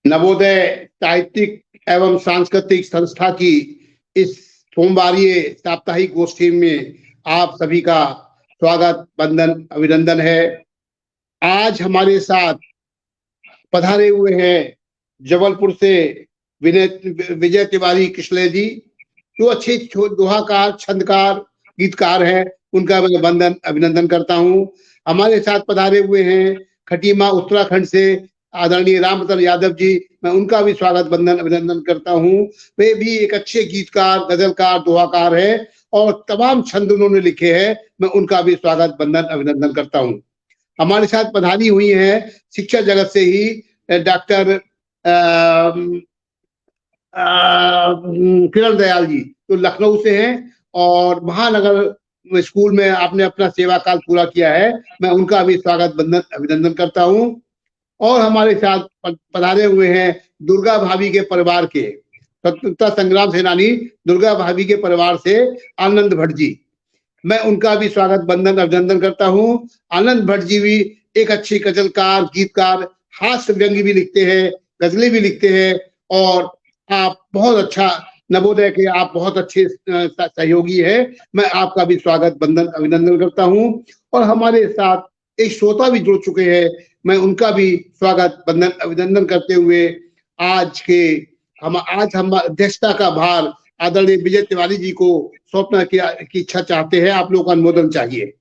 नवोदय साहित्यिक एवं सांस्कृतिक संस्था की इस सोमवारीय साप्ताहिक गोष्ठी में आप सभी का स्वागत, वंदन, अभिनंदन है। आज हमारे साथ पधारे हुए हैं जबलपुर से विजय तिवारी कृष्ण जी, जो अच्छे दोहाकार, छंदकार, गीतकार हैं। उनका मैं वंदन, अभिनंदन करता हूँ। हमारे साथ पधारे हुए हैं खटीमा उत्तराखंड से आदरणीय रामरतन यादव जी, मैं उनका भी स्वागत, वंदन, अभिनंदन करता हूँ। वे भी एक अच्छे गीतकार, गजलकार, दोहाकार है और तमाम छंद उन्होंने लिखे हैं। मैं उनका भी स्वागत, वंदन, अभिनंदन करता हूँ। हमारे साथ पधारी हुई है शिक्षा जगत से ही डॉक्टर किरण दयाल जी, तो लखनऊ से हैं और महानगर स्कूल में आपने अपना सेवा काल पूरा किया है। मैं उनका भी स्वागत, वंदन, अभिनंदन करता हूँ। और हमारे साथ पधारे हुए हैं दुर्गा भाभी के परिवार के स्वतंत्रता संग्राम सेनानी दुर्गा भाभी के परिवार से आनंद भट्ट जी, मैं उनका भी स्वागत, वंदन, अभिनंदन करता हूँ। आनंद भट्ट जी भी एक अच्छे गजलकार, गीतकार, हास्य व्यंग्य भी लिखते हैं, गजलें भी लिखते हैं और आप बहुत अच्छा नवोदय के आप बहुत अच्छे सहयोगी है। मैं आपका भी स्वागत, वंदन, अभिनंदन करता हूँ। और हमारे साथ एक श्रोता भी जुड़ चुके हैं, मैं उनका भी स्वागत, वंदन, अभिनंदन करते हुए आज हम अध्यक्षता का भार आदरणीय विजय तिवारी जी को सौंपना की इच्छा चाहते हैं। आप लोगों का अनुमोदन चाहिए।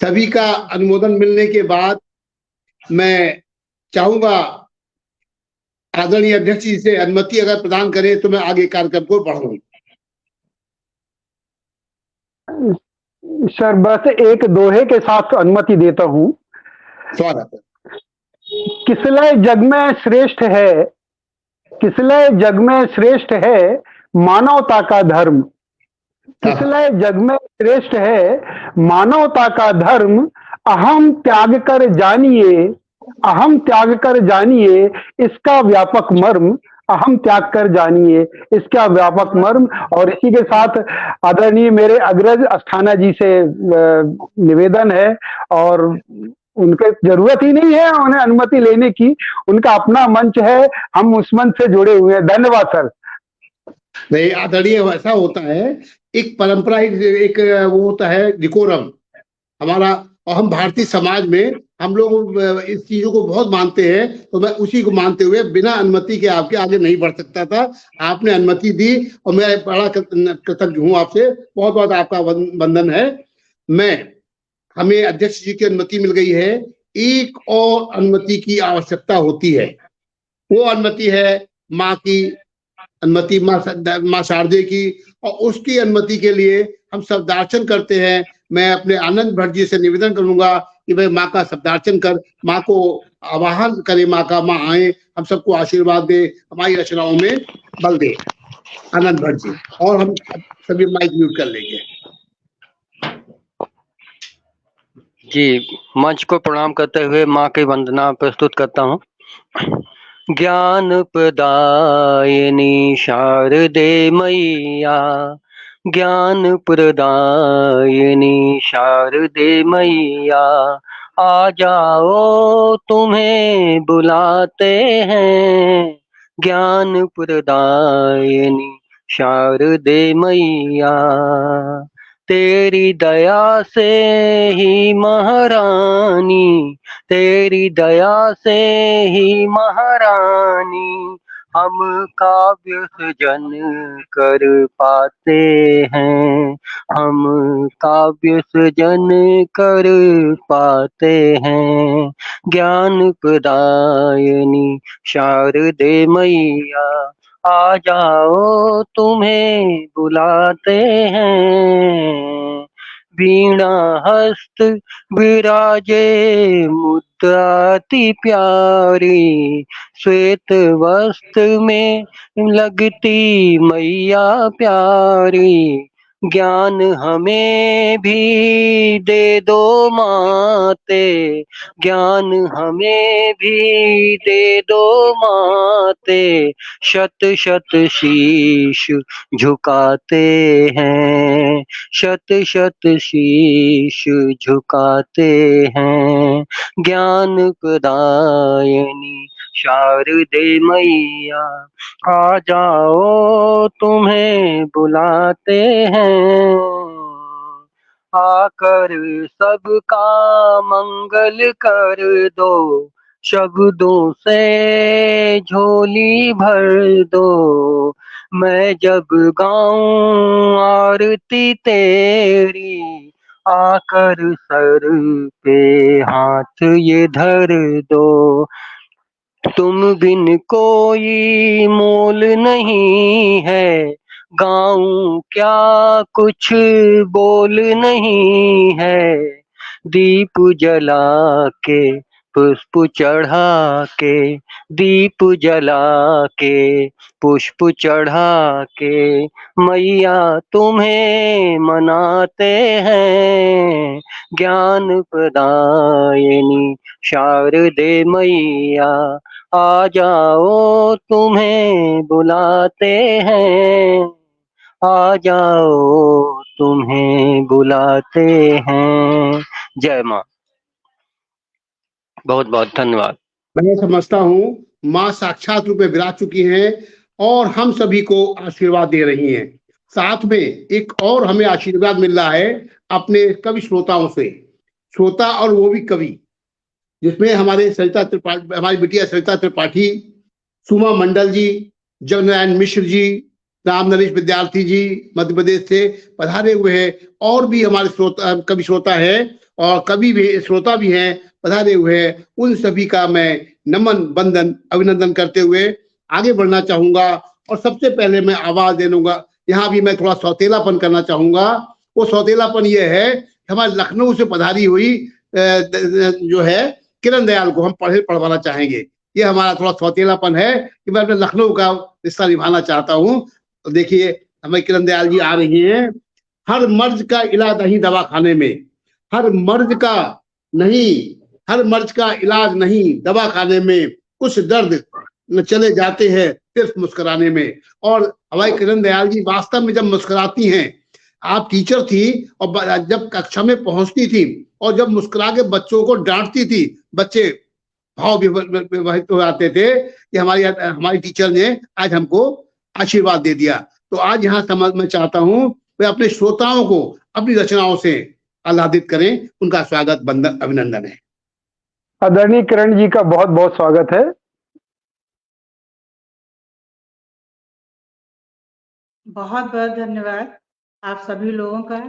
सभी का अनुमोदन मिलने के बाद मैं चाहूंगा आदरणीय अध्यक्ष जी से अनुमति अगर प्रदान करें तो मैं आगे कार्यक्रम को बढ़ाऊं। सर, बस एक दोहे के साथ अनुमति देता हूं। स्वागत है। किसलय जग में श्रेष्ठ है, किसलय जग में श्रेष्ठ है मानवता का धर्म। किसलय जग में श्रेष्ठ है मानवता का धर्म। अहम त्याग कर जानिए, अहम त्याग कर जानिए इसका व्यापक मर्म। अहम त्याग कर जानिए इसका व्यापक मर्म। और इसी के साथ आदरणीय मेरे अग्रज अस्थाना जी से निवेदन है, और उनके जरूरत ही नहीं है उन्हें अनुमति लेने की, उनका अपना मंच है, हम उस मंच से जुड़े हुए हैं। धन्यवाद सर। नहीं आदरणीय, ऐसा होता है, एक परंपरा, एक वो होता है डिकोरम हमारा, और हम भारतीय समाज में हम लोग इस चीजों को बहुत मानते हैं। तो मैं उसी को मानते हुए बिना अनुमति के आपके आगे नहीं बढ़ सकता था। आपने अनुमति दी और मैं बड़ा कृतज्ञ हूँ आपसे, बहुत बहुत आपका वंदन है। हमें अध्यक्ष जी की अनुमति मिल गई है, एक और अनुमति की आवश्यकता होती है। वो अनुमति है माँ की अनुमति, माँ शारदे की, और उसकी अनुमति के लिए हम शब्दार्चन करते हैं। मैं अपने आनंद भट्ट जी से निवेदन करूंगा कि भाई माँ का शब्दार्चन कर, माँ को आवाहन करे, माँ का, माँ आए, हम सबको आशीर्वाद दे, हमारी रचनाओं में बल दे। आनंद भट्ट जी, और हम सभी माइक म्यूट कर लेंगे। जी, मंच को प्रणाम करते हुए माँ की वंदना प्रस्तुत करता हूँ। ज्ञान प्रदायिनी शारदे मैया, ज्ञान प्रदायिनी शारदे मैया, आ जाओ तुम्हें बुलाते हैं। ज्ञान प्रदायिनी शारदे मैया, तेरी दया से ही महारानी, तेरी दया से ही महारानी, हम काव्य सृजन कर पाते हैं, हम काव्य सृजन कर पाते हैं। ज्ञान प्रदायिनी शारदे मैया, आ जाओ तुम्हें बुलाते हैं। वीणा हस्त विराजे मुद्राति प्यारी, श्वेत वस्त्र में लगती मैया प्यारी। ज्ञान हमें भी दे दो माते, ज्ञान हमें भी दे दो माते, शत शत शीश झुकाते हैं, शत शत शीश झुकाते हैं। ज्ञान प्रदायिनी शारदे मैया। आ जाओ तुम्हें बुलाते हैं, आकर सबका मंगल कर दो, शब्दों से झोली भर दो। मैं जब गाऊं आरती तेरी, आकर सर पे हाथ ये धर दो। तुम बिन कोई मोल नहीं है, गाऊं क्या कुछ बोल नहीं है। दीप जला के पुष्प चढ़ा के, दीप जला के पुष्प चढ़ा के, मैया तुम्हें मनाते हैं। ज्ञान प्रदायिनी शारदे मैया, आ जाओ तुम्हें बुलाते हैं, आ जाओ तुम्हें बुलाते हैं। जय माँ। बहुत बहुत धन्यवाद। मैं समझता हूँ माँ साक्षात रूप में विराज चुकी हैं और हम सभी को आशीर्वाद दे रही हैं। साथ में एक और हमें आशीर्वाद मिल रहा है अपने कवि श्रोताओं से, श्रोता और वो भी कवि, जिसमें हमारे सरिता त्रिपाठी, हमारी बिटिया सरिता त्रिपाठी, सुमा मंडल जी, जगनारायण मिश्र जी, राम नरेश विद्यार्थी जी मध्य प्रदेश से पधारे हुए हैं, और भी हमारे श्रोता कवि श्रोता है और कवि भी श्रोता भी हैं पधारे हुए हैं। उन सभी का मैं नमन वंदन अभिनंदन करते हुए आगे बढ़ना चाहूंगा। और सबसे पहले मैं आवाज दे दूंगा, यहाँ भी मैं थोड़ा सौतेलापन करना चाहूंगा। वो सौतेलापन ये है, हमारे लखनऊ से पधारी हुई जो है किरण दयाल को हम पढ़वाना चाहेंगे। ये हमारा थोड़ा सौतेलापन है कि मैं अपने लखनऊ का रिश्ता निभाना चाहता हूँ। तो देखिए हमें किरण दयाल जी आ रही हैं। हर मर्ज का इलाज नहीं दवा खाने में, हर मर्ज का नहीं, हर मर्ज का इलाज नहीं दवा खाने में, कुछ दर्द चले जाते हैं सिर्फ मुस्कुराने में। और हमारी किरण दयाल जी वास्तव में जब मुस्कुराती हैं, आप टीचर थी और जब कक्षा में पहुंचती थी और जब मुस्कुरा के बच्चों को डांटती थी, बच्चे भाव विवाहित हो जाते थे कि हमारी टीचर ने आज हमको आशीर्वाद दे दिया। तो आज यहाँ समझ मैं चाहता हूँ वे अपने श्रोताओं को अपनी रचनाओं से आह्लादित करें। उनका स्वागत बंदन अभिनंदन है। आदरणीय किरण जी का बहुत बहुत स्वागत है। बहुत बहुत धन्यवाद आप सभी लोगों का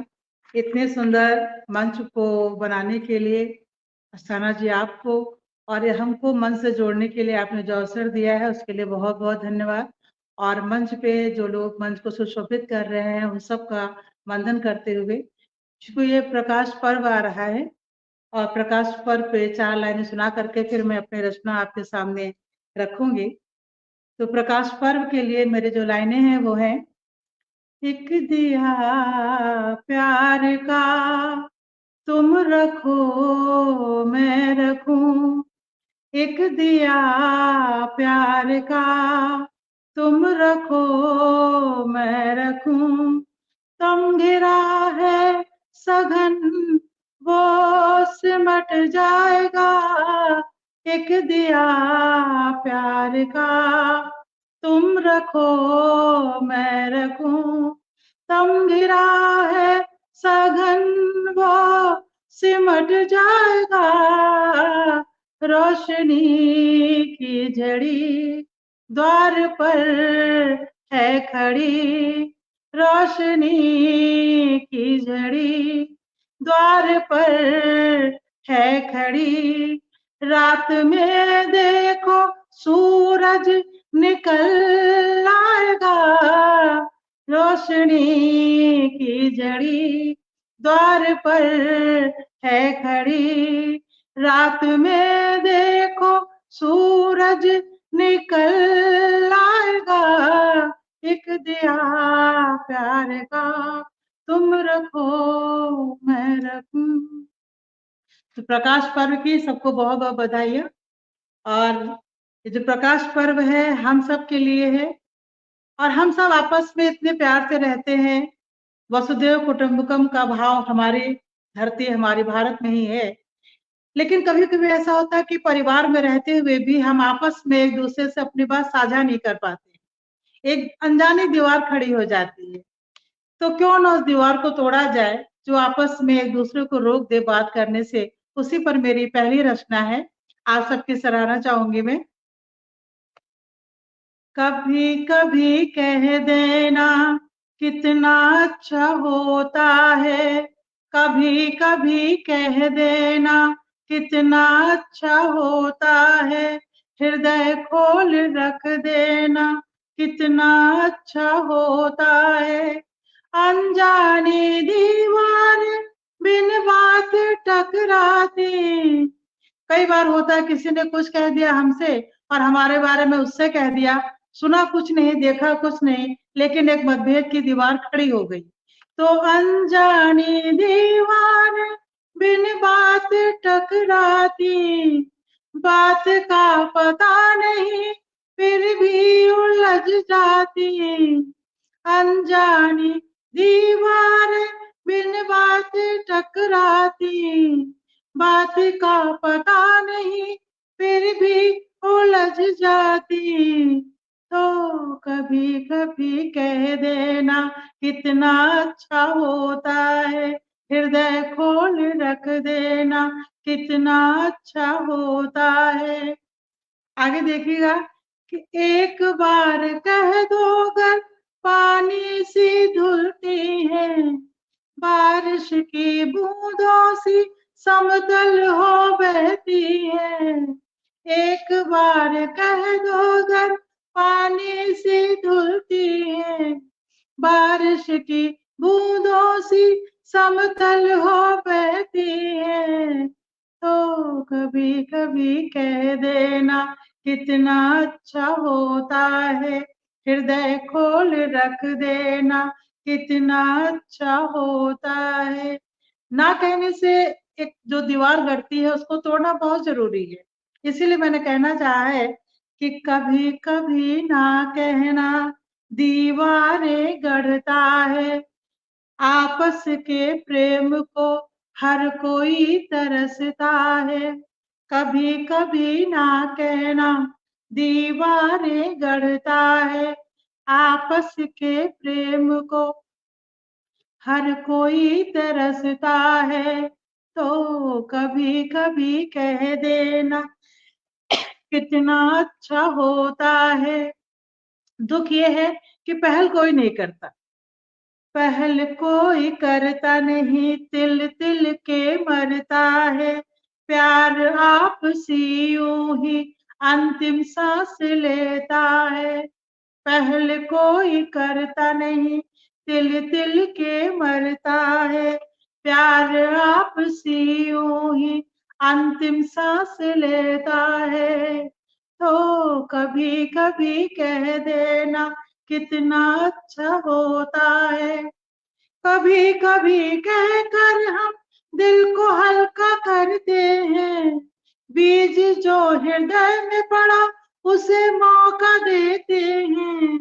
इतने सुंदर मंच को बनाने के लिए। अस्थाना जी आपको और हमको मंच से जोड़ने के लिए आपने जो अवसर दिया है उसके लिए बहुत बहुत धन्यवाद। और मंच पे जो लोग मंच को सुशोभित कर रहे हैं उन सब का वंदन करते हुए, क्योंकि ये प्रकाश पर्व आ रहा है और प्रकाश पर्व पे 4 लाइनें सुना करके फिर मैं अपनी रचना आपके सामने रखूंगी। तो प्रकाश पर्व के लिए मेरे जो लाइनें हैं वो हैं, एक दिया प्यार का तुम रखो मैं रखूं, एक दिया प्यार का तुम रखो मैं रखूं, तुम घिरा है सघन वो सिमट जाएगा, एक दिया प्यार का तुम रखो मैं रखूं, तुम घिरा है सघन वो सिमट जाएगा, रोशनी की झड़ी द्वार पर है खड़ी, रोशनी की झड़ी द्वार पर है खड़ी, रात में देखो सूरज निकल आएगा, रोशनी की झड़ी द्वार पर है खड़ी, रात में देखो सूरज निकल आएगा, एक दिया प्यार का तुम रखो मैं रखूं। तो प्रकाश पर्व की सबको बहुत बहुत बधाई। और ये जो प्रकाश पर्व है हम सब के लिए है और हम सब आपस में इतने प्यार से रहते हैं। वसुदेव कुटुंबकम का भाव हमारी धरती हमारे भारत में ही है। लेकिन कभी कभी ऐसा होता है कि परिवार में रहते हुए भी हम आपस में एक दूसरे से अपनी बात साझा नहीं कर पाते, एक अनजानी दीवार खड़ी हो जाती है। तो क्यों ना उस दीवार को तोड़ा जाए जो आपस में एक दूसरे को रोक दे बात करने से। उसी पर मेरी पहली रचना है, आप सबकी सराहना चाहूंगी मैं। कभी कभी कह देना कितना अच्छा होता है, कभी कभी कह देना कितना अच्छा होता है, हृदय खोल रख देना कितना अच्छा होता है। अनजानी दीवार बिन बात टकराती। कई बार होता है किसी ने कुछ कह दिया हमसे और हमारे बारे में उससे कह दिया, सुना कुछ नहीं, देखा कुछ नहीं, लेकिन एक मतभेद की दीवार खड़ी हो गई। तो अनजानी दीवार बिन बात टकराती, बात का पता नहीं फिर भी उलझ जाती। अनजानी दीवार बिन बात टकराती, बात का पता नहीं फिर भी उलझ जाती। तो कभी कभी कह देना कितना अच्छा होता है, हृदय खोल रख देना कितना अच्छा होता है। आगे देखिएगा कि एक बार कह दो अगर पानी सी धुलती है, बारिश की बूंदों सी समतल हो बहती है। एक बार कह दो अगर पानी से धुलती है, बारिश की बूंदों सी समतल हो बहती है। तो कभी कभी कह देना कितना अच्छा होता है, हृदय खोल रख देना कितना अच्छा होता है। ना कहने से एक जो दीवार गढ़ती है उसको तोड़ना बहुत जरूरी है। इसीलिए मैंने कहना चाहा है कि कभी कभी ना कहना दीवारें गढ़ता है, आपस के प्रेम को हर कोई तरसता है। कभी कभी ना कहना दीवारें गढ़ता है, आपस के प्रेम को हर कोई तरसता है। तो कभी कभी कह देना कितना अच्छा होता है। दुख ये है कि पहल कोई नहीं करता, पहल कोई करता नहीं, तिल तिल के मरता है। प्यार आपसी यूं ही अंतिम सांस लेता है। पहल कोई करता नहीं, तिल तिल के मरता है। प्यार आपसी यूं ही अंतिम सांस लेता है। तो कभी कभी कह देना कितना अच्छा होता है। कभी कभी कहकर हम दिल को हल्का करते हैं, बीज जो हृदय में पड़ा उसे मौका देते हैं।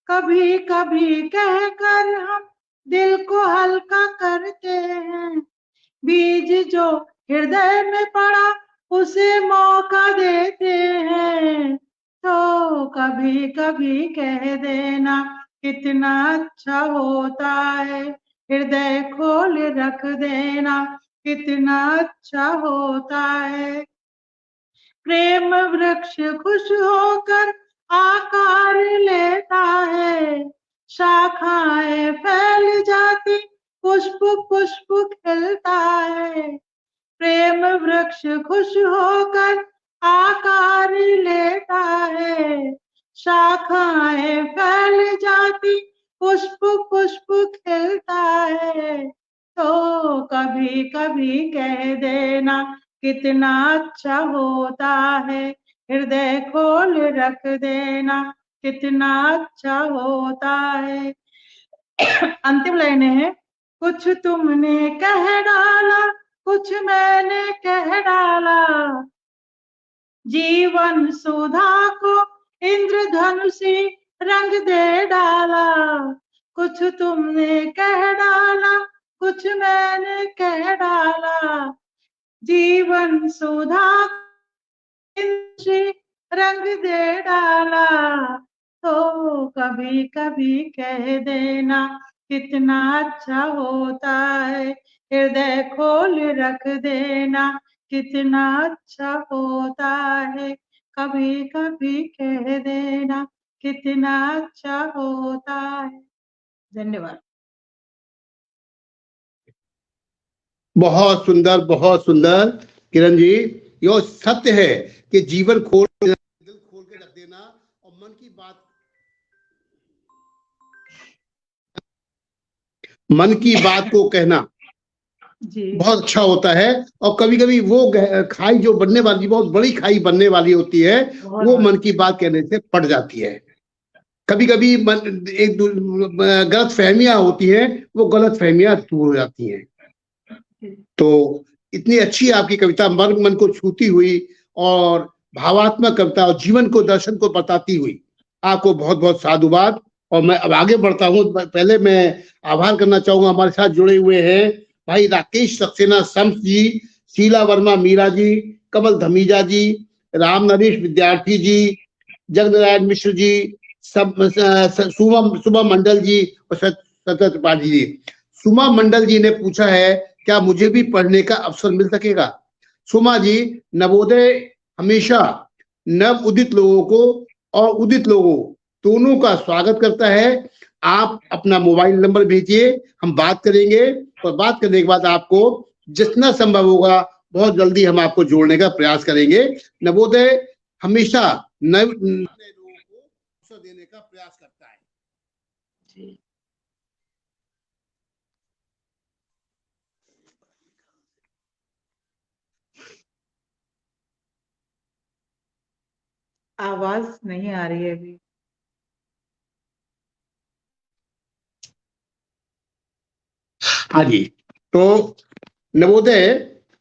कभी कभी कहकर हम दिल को हल्का करते हैं, बीज जो हृदय में पड़ा उसे मौका देते हैं। तो कभी कभी कह देना कितना अच्छा होता है, हृदय खोल रख देना कितना अच्छा होता है। प्रेम वृक्ष खुश होकर आकार लेता है, शाखाएं फैल जाती, पुष्प पुष्प खिलता है। प्रेम वृक्ष खुश होकर आकार लेता है, शाखाएं फैल जाती, पुष्प पुष्प खिलता है। तो कभी कभी कह देना कितना अच्छा होता है, हृदय खोल रख देना कितना अच्छा होता है। अंतिम लाइन है, कुछ तुमने कह डाला कुछ मैंने कह डाला, जीवन सुधा को इंद्रधनुषी रंग दे डाला। कुछ तुमने कह डाला कुछ मैंने कह डाला, जीवन सुधा से रंग दे डाला, तो कभी कभी कह देना कितना अच्छा होता है, हृदय खोल रख देना कितना अच्छा होता है, कभी कभी कह देना कितना अच्छा होता है। धन्यवाद। बहुत सुंदर, बहुत सुंदर किरण जी। यो सत्य है कि जीवन खोल दिल खोल के रख देना और मन की बात को कहना जी बहुत अच्छा होता है। और कभी कभी वो खाई जो बनने वाली, बहुत बड़ी खाई बनने वाली होती है, वो मन की बात कहने से पड़ जाती है। कभी कभी एक गलत फहमियां होती हैं, वो गलत फहमियां दूर हो जाती हैं। तो इतनी अच्छी आपकी कविता, मन को छूती हुई और भावात्मक कविता और जीवन को, दर्शन को बताती हुई, आपको बहुत बहुत साधुवाद। और मैं अब आगे बढ़ता हूँ। पहले मैं आभार करना चाहूंगा, हमारे साथ जुड़े हुए हैं भाई राकेश सक्सेना सम्स जी, शीला वर्मा मीरा जी, कमल धमीजा जी, राम नरेश विद्यार्थी जी, जगनारायण मिश्र जी, सब सुमा मंडल जी और सतत त्रिपाठी जी। सुमा मंडल जी ने पूछा है, क्या मुझे भी पढ़ने का अवसर मिल सकेगा? सुमा जी, नवोदय हमेशा नव उदित लोगों को और उदित लोगों दोनों का स्वागत करता है। आप अपना मोबाइल नंबर भेजिए, हम बात करेंगे और बात करने के बाद आपको जितना संभव होगा बहुत जल्दी हम आपको जोड़ने का प्रयास करेंगे। नवोदय हमेशा नए लोगों को अवसर देने का प्रयास करता है। आवाज नहीं आ रही है अभी। हाँ जी। तो नवोदय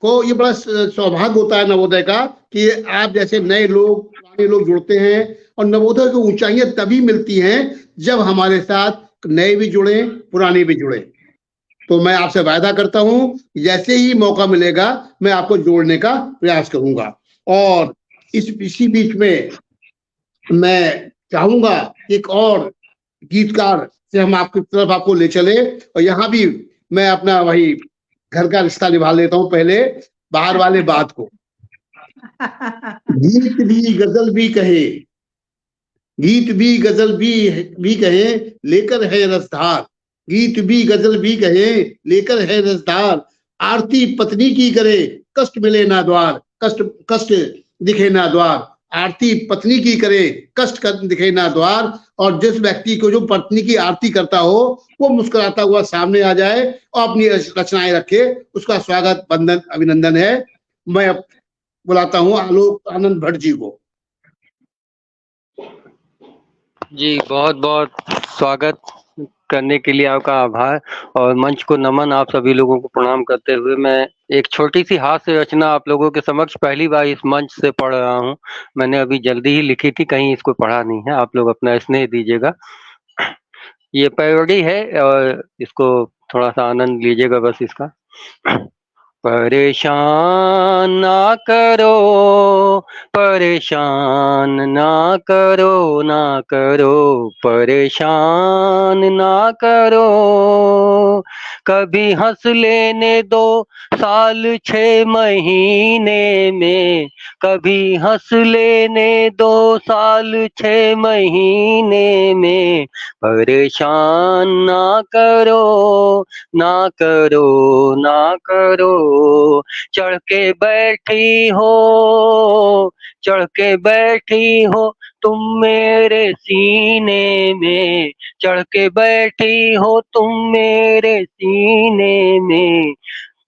को ये बड़ा सौभाग्य होता है नवोदय का कि आप जैसे नए लोग, पुराने लोग जुड़ते हैं। और नवोदय को ऊंचाइयां तभी मिलती हैं जब हमारे साथ नए भी जुड़े, पुराने भी जुड़े। तो मैं आपसे वायदा करता हूं, जैसे ही मौका मिलेगा मैं आपको जोड़ने का प्रयास करूंगा। और इसी बीच में मैं चाहूंगा एक और गीतकार से हम आपकी तरफ आपको ले चले। और यहाँ भी मैं अपना वही घर का रिश्ता निभा लेता हूँ पहले, बाहर वाले बात को। गीत भी गजल भी कहे, गीत भी गजल भी कहे, लेकर है रसधार। गीत भी गजल भी कहे, लेकर है रसधार। आरती पत्नी की करे, कष्ट मिले ना द्वार। कष्ट कष्ट दिखे ना द्वार। आरती पत्नी की करे, कष्ट दिखे ना द्वार। और जिस व्यक्ति को, जो पत्नी की आरती करता हो, वो मुस्कुराता हुआ सामने आ जाए और अपनी रचनाएं रखे, उसका स्वागत, वंदन, अभिनंदन है। मैं बुलाता हूँ आलोक आनंद भट्ट जी को। जी बहुत बहुत स्वागत करने के लिए आपका आभार और मंच को नमन। आप सभी लोगों को प्रणाम करते हुए मैं एक छोटी सी हास्य रचना आप लोगों के समक्ष पहली बार इस मंच से पढ़ रहा हूँ। मैंने अभी जल्दी ही लिखी थी, कहीं इसको पढ़ा नहीं है, आप लोग अपना स्नेह दीजिएगा। ये पैरोडी है और इसको थोड़ा सा आनंद लीजिएगा बस इसका। परेशान ना करो, परेशान ना करो, ना करो परेशान ना करो। कभी हंस लेने दो साल 6 महीने में, कभी हंस लेने दो साल 6 महीने में। परेशान ना करो, ना करो, ना करो। चढ़ के बैठी हो, चढ़ के बैठी हो तुम मेरे सीने में, चढ़ के बैठी हो तुम मेरे सीने में।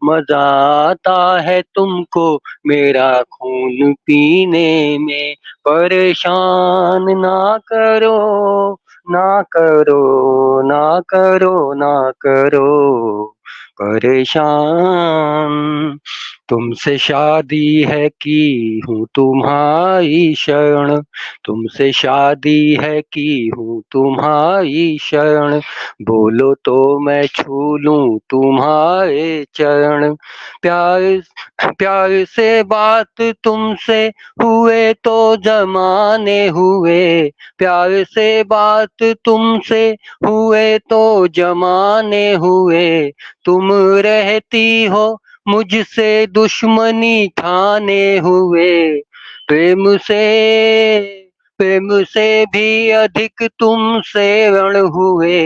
मजा आता है तुमको मेरा खून पीने में। परेशान ना करो, ना करो, ना करो, ना करो। परेशान। तुमसे शादी है की हूँ तुम्हारी शरण, तुमसे शादी है की हूँ तुम्हारी शरण, बोलो तो मैं छू लूं तुम्हारे चरण। प्यार प्यार से बात तुमसे हुए तो जमाने हुए, प्यार से बात तुमसे हुए तो जमाने हुए, तुम रहती हो मुझसे दुश्मनी ठाने हुए। प्रेम से प्रेम से भी अधिक तुमसे रण हुए,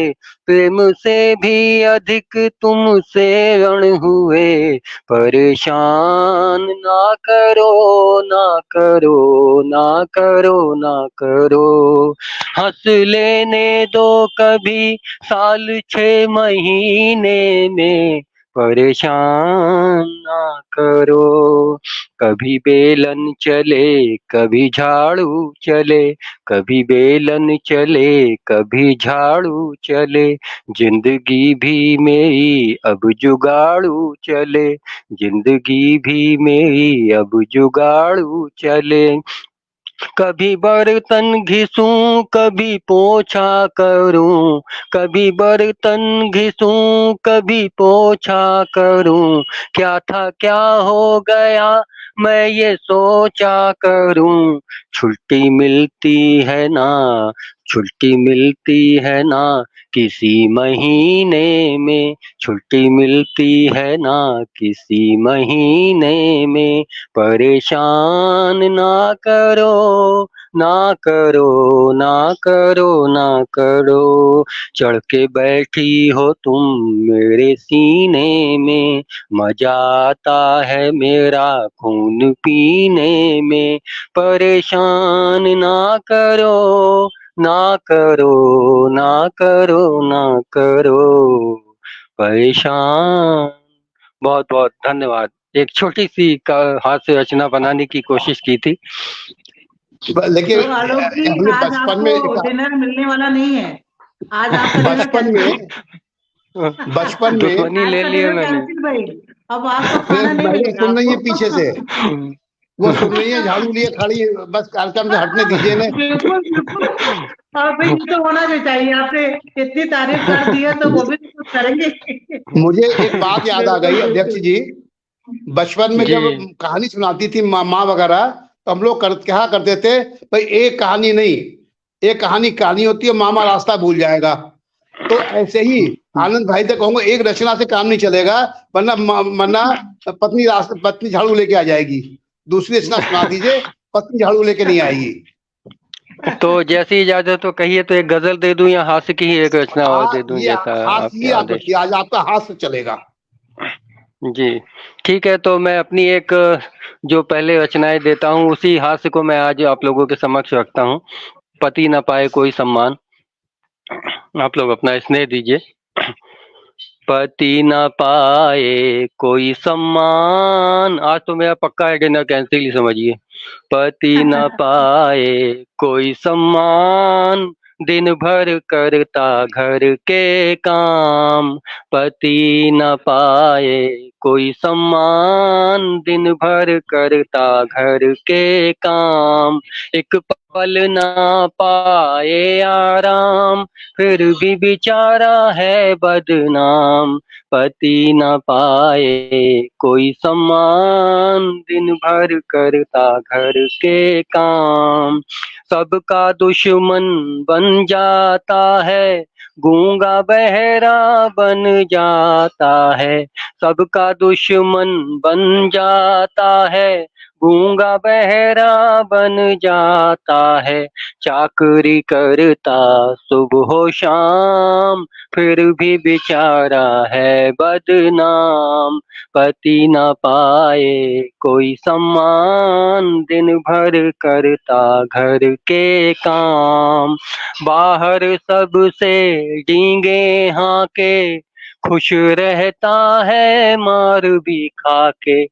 प्रेम से भी अधिक तुमसे रण हुए। परेशान ना करो ना करो ना करो ना करो, हंस लेने दो कभी साल 6 महीने में, परेशान ना करो। कभी बेलन चले कभी झाड़ू चले, कभी बेलन चले कभी झाड़ू चले, जिंदगी भी मेरी अब जुगाड़ू चले, जिंदगी भी मेरी अब जुगाड़ू चले। कभी बर्तन घिसूं कभी पोछा करूं, कभी बर्तन घिसूं कभी पोछा करूं, क्या था क्या हो गया मैं ये सोचा करूं। छुट्टी मिलती है ना, छुट्टी मिलती है ना किसी महीने में, छुट्टी मिलती है ना किसी महीने में। परेशान ना करो ना करो ना करो ना करो, चढ़ के बैठी हो तुम मेरे सीने में, मजा आता है मेरा खून पीने में। परेशान ना करो ना करो ना करो ना करो, परेशान। बहुत बहुत धन्यवाद। एक छोटी सी हाथ से रचना बनाने की कोशिश की थी। लेकिन तो आलोक जी हमने आज बचपन में आपको डिनर मिलने वाला नहीं है, आज आपका डिनर बचपन कैंसिल। में बचपन में दुश्मनी आज ले का लिए डिनर मैंने। कैंसिल भाई, अब आपको खाना नहीं महिला मिलेगा सुन रही है पीछे से, आपको। वो सुन रही है, झाड़ू लिए खड़ी है, बस कार्यक्रम से हटने दीजिए ना। बिल्कुल बिल्कुल। और भाई ये तो होना भी चाहिए, आपने इतनी तारीफ कर दी है तो वो भी तो कुछ करेंगे। मुझे एक बात याद आ बिल्कुल गई अध्यक्ष बिल्कुल। जी, बचपन में जी जब कहानी सुनाती थी माँ वगैरह, तो हम लोग क्या करते थे, भाई एक कहानी नहीं, एक कहानी कहानी होती है, मामा रास्ता भूल जाएगा। तो ऐसे ही आनंद भाई से कहूंगा, एक रचना से काम नहीं चलेगा, वरना पत्नी झाड़ू लेके आ जाएगी। दूसरी रचना सुना दीजिए, पत्नी झाड़ू लेके नहीं आएगी। तो जैसी इजाजत तो कहिए, तो एक गजल दे दूं या हास्य की ही एक रचना और दे दूं, ये जैसा हाथ आपके ही आप आदेश। रखिए, आज आपका हाथ से चलेगा। जी ठीक है, तो मैं अपनी एक जो पहले रचनाएं देता हूं उसी हास्य को मैं आज आप लोगों के समक्ष रखता हूं। पति न पाए कोई सम्मान, आप लोग अपना स्नेह दीजिए। पति न पाए कोई सम्मान, आज तो मेरा पक्का है डिनर कैंसिल ही समझिए। पति न पाए कोई सम्मान, दिन भर करता घर के काम। पति न पाए कोई सम्मान, दिन भर करता घर के काम। एक पल ना पाए आराम, फिर भी बेचारा है बदनाम। पति न पाए कोई सम्मान, दिन भर करता घर के काम। सबका दुश्मन बन जाता है, गूंगा बहरा बन जाता है। सबका दुश्मन बन जाता है, गूंगा बहरा बन जाता है। चाकरी करता सुबह शाम, फिर भी बेचारा है बदनाम। पति न पाए कोई सम्मान, दिन भर करता घर के काम। बाहर सबसे डींगे हाके, खुश रहता है मार भी खा के।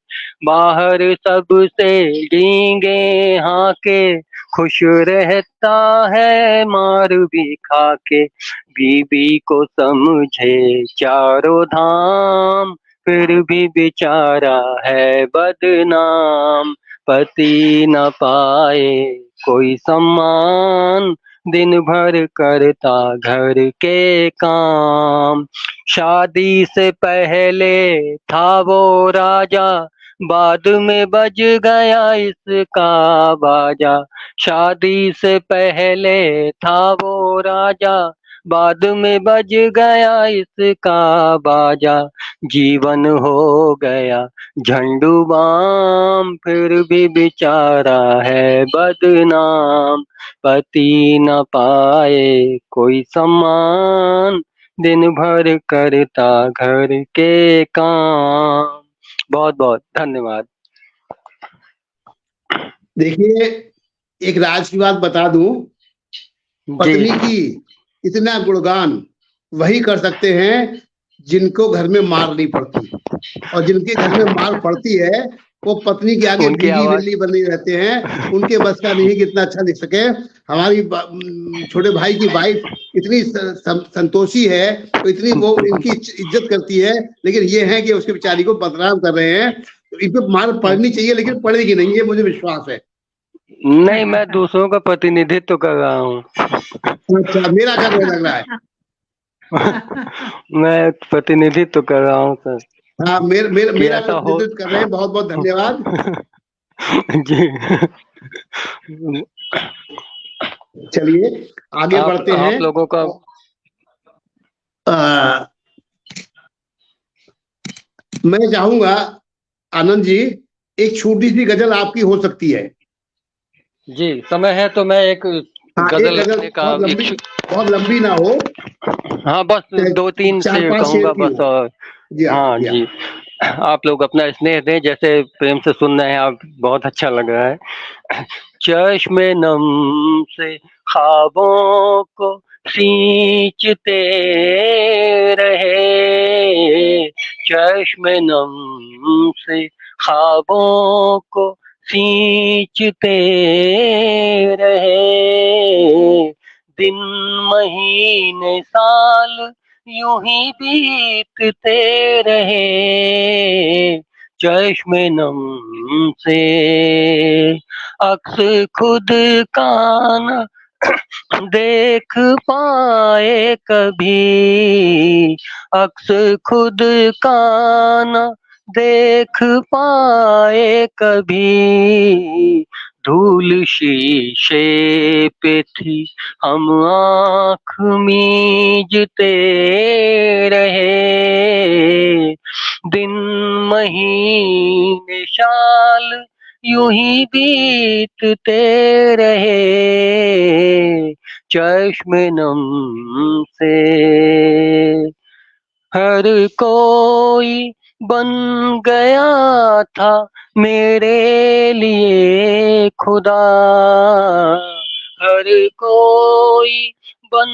बाहर सबसे डींगे हाके, खुश रहता है मार भी खा के, बीबी को समझे चारों धाम, फिर भी बेचारा है बदनाम। पति न पाए कोई सम्मान, दिन भर करता घर के काम। शादी से पहले था वो राजा, बाद में बज गया इसका बाजा। शादी से पहले था वो राजा, बाद में बज गया इसका बाजा। जीवन हो गया झंडू बाम, फिर भी बेचारा है बदनाम। पति न पाए कोई सम्मान, दिन भर करता घर के काम। बहुत बहुत धन्यवाद। देखिए, एक राज की बात बता दूं, पत्नी की इतना गुणगान वही कर सकते हैं जिनको घर में मार नहीं पड़ती, और जिनके घर में मार पड़ती है वो पत्नी के आगे बीगी बिल्ली बने रहते हैं। उनके बस का नहीं कि इतना अच्छा लिख सके। हमारी छोटे भाई की वाइफ इतनी संतोषी है, तो इतनी वो इनकी इज्जत करती है, लेकिन ये है कि उसके बेचारी को बदनाम कर रहे हैं। तो इन पे मार पड़नी चाहिए, लेकिन पड़ेगी नहीं, ये मुझे विश्वास है। नहीं, मैं दूसरों का प्रतिनिधित्व कर रहा हूँ। अच्छा, मेरा क्या लग रहा है? मैं प्रतिनिधित्व कर रहा हूँ सर। हाँ, मेरा प्रतिनिधित्व कर रहे हैं। बहुत बहुत धन्यवाद जी। चलिए आगे बढ़ते हैं। आप लोगों का मैं चाहूंगा आनंद जी, एक छोटी सी गजल आपकी हो सकती है। जी, समय है तो मैं एक गजल लिखने का बहुत लंबी ना हो। हाँ, बस 2-3 शेर कहूंगा बस। और हाँ जी, आप लोग अपना स्नेह दें, जैसे प्रेम से सुन रहे हैं आप, बहुत अच्छा लग रहा है। चश्मे नम से ख्वाबों को सींचते रहे, चश्मे नम से ख्वाबों को सींचते रहे, दिन महीने साल यूं ही बीतते रहे, चश्मे नम से अक्स खुद का न देख पाए कभी, अक्स खुद का न देख पाए कभी, धूल शीशे पे थी हम आँख मीजते रहे, दिन महीने साल यूं ही बीतते रहे, चश्मे नम से हर कोई बन गया था मेरे लिए खुदा, हर कोई बन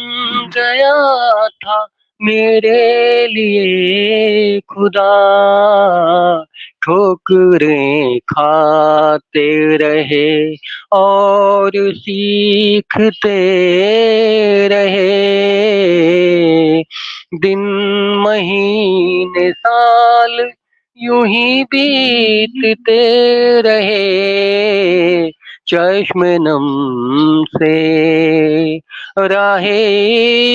गया था मेरे लिए खुदा, ठोकरें खाते रहे और सीखते रहे, दिन महीने साल यूं ही बीतते रहे, चश्मे नम से राहे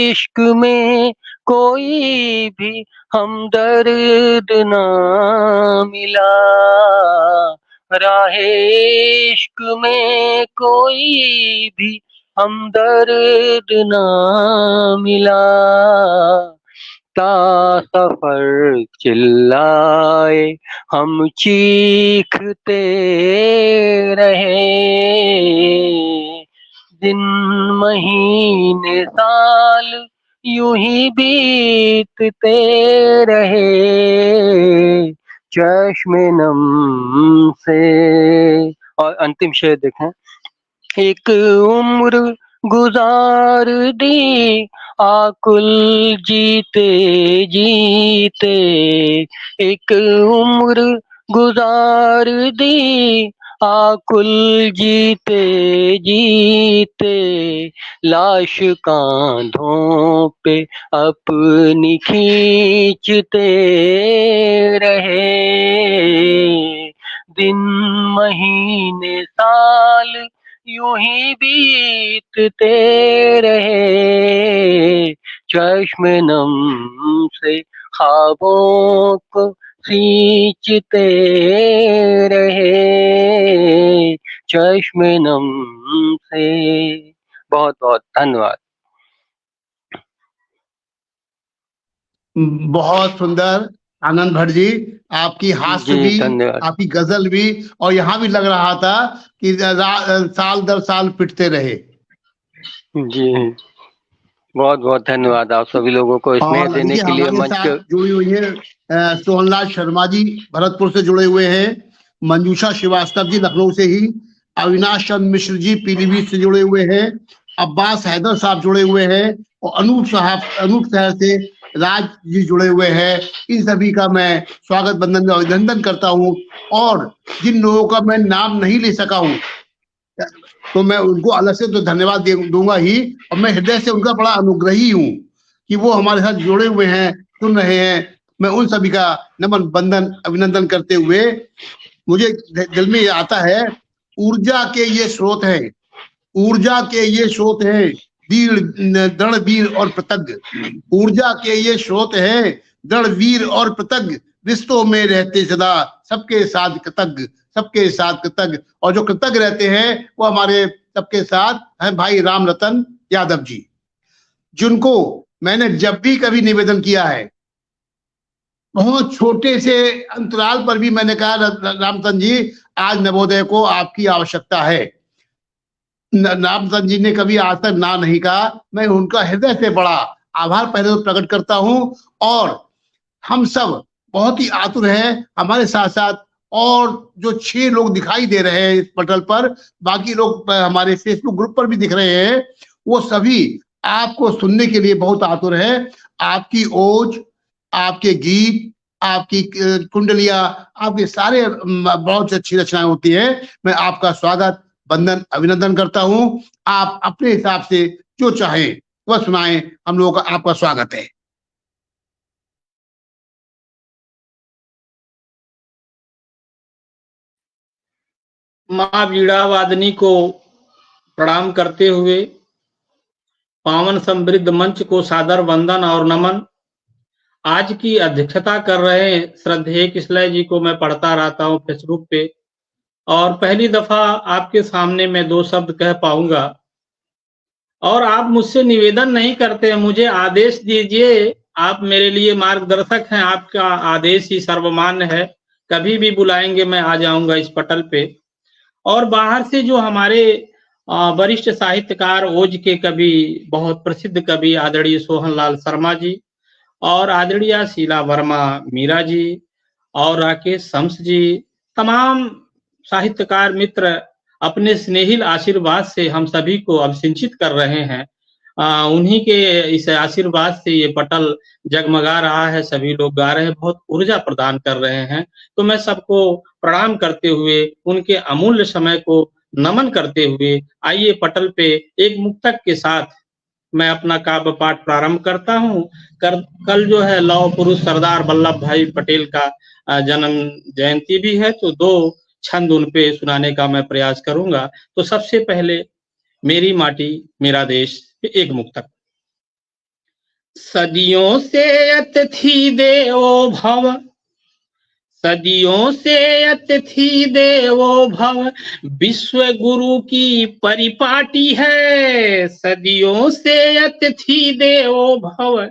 इश्क में कोई भी हमदर्द ना मिला, राहे इश्क में कोई भी हमदर्द ना मिला, ता सफर चिल्लाए हम चीखते रहे, दिन महीने साल यूं ही बीतते रहे, चश्मे नम से। और अंतिम शेर देखें, एक उम्र गुजार दी आकुल जीते जीते, एक उम्र गुजार दी आकुल जीते जीते लाश कांधों पे अपनी खींचते रहे, दिन महीने साल यूं ही बीतते रहे, चश्मे नम से ख्वाबों को सींचते रहे, चश्मे नम से। बहुत बहुत धन्यवाद। बहुत सुंदर आनंद भट्ट जी, आपकी हास्य जी भी, धन्यवाद। आपकी गजल भी, और यहाँ भी लग रहा था कि साल दर साल पिटते रहे। जी बहुत बहुत धन्यवाद आप सभी लोगों को स्नेह और देने देखिए के लिए। हमारे मंच साथ जुड़ी हुई है सोहनलाल शर्मा जी, भरतपुर से जुड़े हुए हैं, मंजूषा श्रीवास्तव जी लखनऊ से ही, अविनाश चंद्र मिश्र जी पीलीभीत से जुड़े हुए हैं, अब्बास हैदर साहब जुड़े हुए हैं, और अनूप शहर से राज जी जुड़े हुए हैं। इन सभी का मैं स्वागत बंदन और अभिनंदन करता हूँ। और जिन लोगों का मैं नाम नहीं ले सका हूँ तो मैं उनको अलग से तो धन्यवाद दूंगा ही, और मैं हृदय से उनका बड़ा अनुग्रही हूँ कि वो हमारे साथ जुड़े हुए हैं, सुन रहे हैं। मैं उन सभी का नमन बंदन अभिनंदन करते हुए, मुझे दिल में आता है, ऊर्जा के ये स्रोत है, ऊर्जा के ये स्रोत है, दृढ़ वीर और कृतज्ञ, ऊर्जा के ये स्रोत है, दृढ़ वीर और कृतज्ञ, रिश्तों में रहते सदा सबके साथ कृतज्ञ, सबके साथ कृतज्ञ। और जो कृतज्ञ रहते हैं वो हमारे सबके साथ हैं भाई राम रतन यादव जी, जिनको मैंने जब भी कभी निवेदन किया है, बहुत छोटे से अंतराल पर भी मैंने कहा, रामतन जी आज नवोदय को आपकी आवश्यकता है। रामतन जी ने कभी आज तक ना नहीं कहा। मैं उनका हृदय से बड़ा आभार पहले तो प्रकट करता हूं। और हम सब बहुत ही आतुर हैं, हमारे साथ साथ और जो 6 लोग दिखाई दे रहे हैं इस पटल पर, बाकी लोग हमारे फेसबुक ग्रुप पर भी दिख रहे हैं, वो सभी आपको सुनने के लिए बहुत आतुर है। आपकी ओज, आपके गीत, आपकी कुंडलियां, आपके सारे बहुत अच्छी रचनाएं होती है। मैं आपका स्वागत बंदन अभिनंदन करता हूं। आप अपने हिसाब से जो चाहें वह सुनाएं, हम लोगों का आपका स्वागत है। माँ वीणा वादनी को प्रणाम करते हुए पावन समृद्ध मंच को सादर वंदन और नमन। आज की अध्यक्षता कर रहे श्रद्धेय किसलय जी को मैं पढ़ता रहता हूँ फेसबुक पे, और पहली दफा आपके सामने मैं 2 शब्द कह पाऊंगा। और आप मुझसे निवेदन नहीं करते, मुझे आदेश दीजिए। आप मेरे लिए मार्गदर्शक हैं, आपका आदेश ही सर्वमान्य है। कभी भी बुलाएंगे मैं आ जाऊंगा इस पटल पे। और बाहर से जो हमारे वरिष्ठ साहित्यकार, ओज के कवि, बहुत प्रसिद्ध कवि आदरणीय सोहनलाल शर्मा जी, और आदरणीय शीला वर्मा मीरा जी, और राकेश शम्स जी, तमाम साहित्यकार मित्र अपने स्नेहिल आशीर्वाद से हम सभी को अभिसिंचित कर रहे हैं। उन्हीं के इस आशीर्वाद से ये पटल जगमगा रहा है, सभी लोग गा रहे हैं, बहुत ऊर्जा प्रदान कर रहे हैं। तो मैं सबको प्रणाम करते हुए, उनके अमूल्य समय को नमन करते हुए, आइए पटल पे एक मुक्तक के साथ मैं अपना काव्य पाठ प्रारंभ करता हूँ। कल जो है लौह पुरुष सरदार वल्लभ भाई पटेल का जन्म जयंती भी है, तो 2 छंद उन पे सुनाने का मैं प्रयास करूंगा। तो सबसे पहले मेरी माटी मेरा देश एक मुक्तक। सदियों से अतिथि देवो भव, सदियों से अतिथि देवो भव, विश्व गुरु की परिपाटी है। सदियों से अतिथि देवो भव,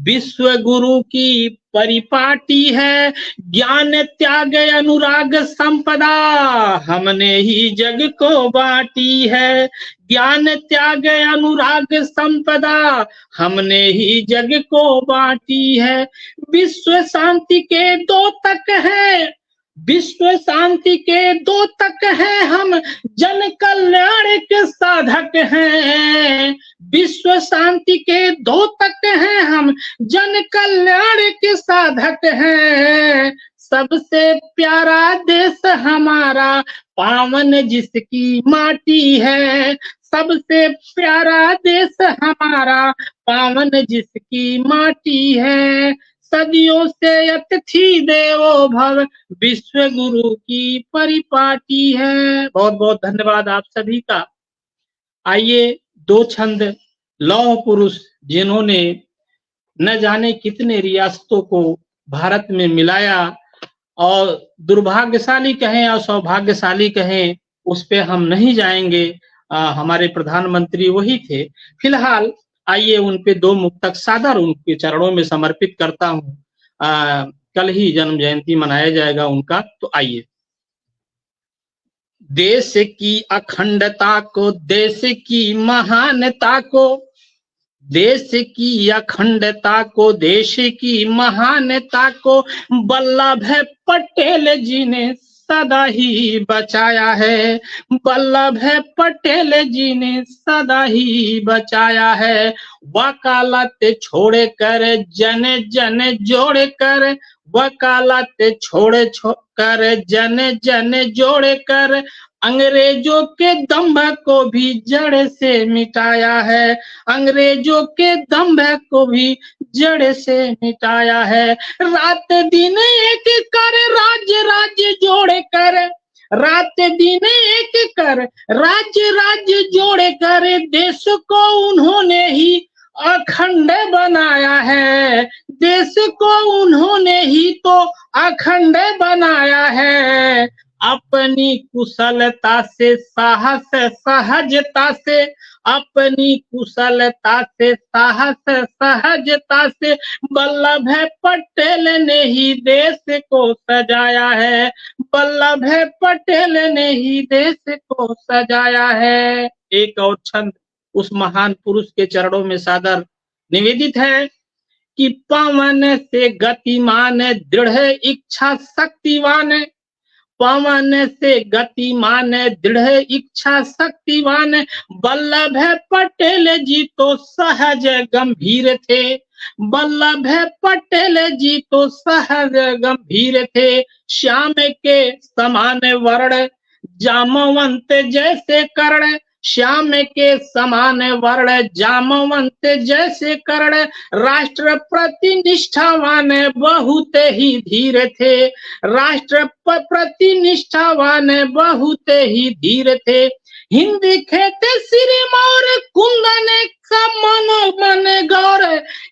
विश्व गुरु की परिपाटी है। ज्ञान त्याग अनुराग संपदा, हमने ही जग को बांटी है। ज्ञान त्याग अनुराग संपदा, हमने ही जग को बांटी है। विश्व शांति के 2 तक है, विश्व शांति के 2 तक है, हम जन कल्याण के साधक हैं। विश्व शांति के 2 तक है, हम जन कल्याण के साधक हैं। सबसे प्यारा देश हमारा पावन जिसकी माटी है, सबसे प्यारा देश हमारा, पावन जिसकी माटी है, सदियों से अतिथि देवो भव, विश्व गुरु की परिपाटी है। बहुत बहुत धन्यवाद आप सभी का। आइए दो छंद लौह पुरुष जिन्होंने न जाने कितने रियासतों को भारत में मिलाया, और दुर्भाग्यशाली कहें और सौभाग्यशाली कहें उस पे हम नहीं जाएंगे, हमारे प्रधानमंत्री वही थे। फिलहाल आइए उन पे दो मुक्तक सादर उनके चरणों में समर्पित करता हूँ। कल ही जन्म जयंती मनाया जाएगा उनका, तो आइए। देश की अखंडता को, देश की महानता को, देश की अखंडता को, देश की महानता को वल्लभ भाई पटेल जी ने सदा ही बचाया है, वल्लभ भाई पटेल जी ने सदा ही बचाया है। वकालत छोड़ कर जन जन जोड़ कर, वकालत छोड़ कर जन जन जोड़ कर, अंग्रेजों के दंभ को भी जड़ से मिटाया है, अंग्रेजों के दंभ को भी जड़ से मिटाया है। रात दिन एक कर राज्य राज्य जोड़ कर, रात दिन एक कर राज्य राज्य जोड़ कर, देश को उन्होंने ही अखंड बनाया है, देश को उन्होंने ही तो अखंड बनाया है। अपनी कुशलता से, साहस सहजता से, अपनी कुशलता से, साहस सहजता से वल्लभ भाई पटेल ने ही देश को सजाया है, वल्लभ भाई पटेल ने ही देश को सजाया है। एक और छंद उस महान पुरुष के चरणों में सादर निवेदित है कि पवन से गतिमान, दृढ़ इच्छा शक्तिवान, पवन से गतिमान, दृढ़ इच्छा शक्तिवान, वल्लभ भाई पटेल जी तो सहज गंभीर थे, वल्लभ भाई पटेल जी तो सहज गंभीर थे। श्याम के समान वर्ण, जामवंत जैसे कर्ण, श्याम के समान वर्ण, जामवंत जैसे कर्ण, राष्ट्रप्रति निष्ठावान बहुत ही धीर थे, राष्ट्रप्रति निष्ठावान बहुत ही धीर थे। हिंद खेते सिरमौर, कुंदन का मनो मन गौर,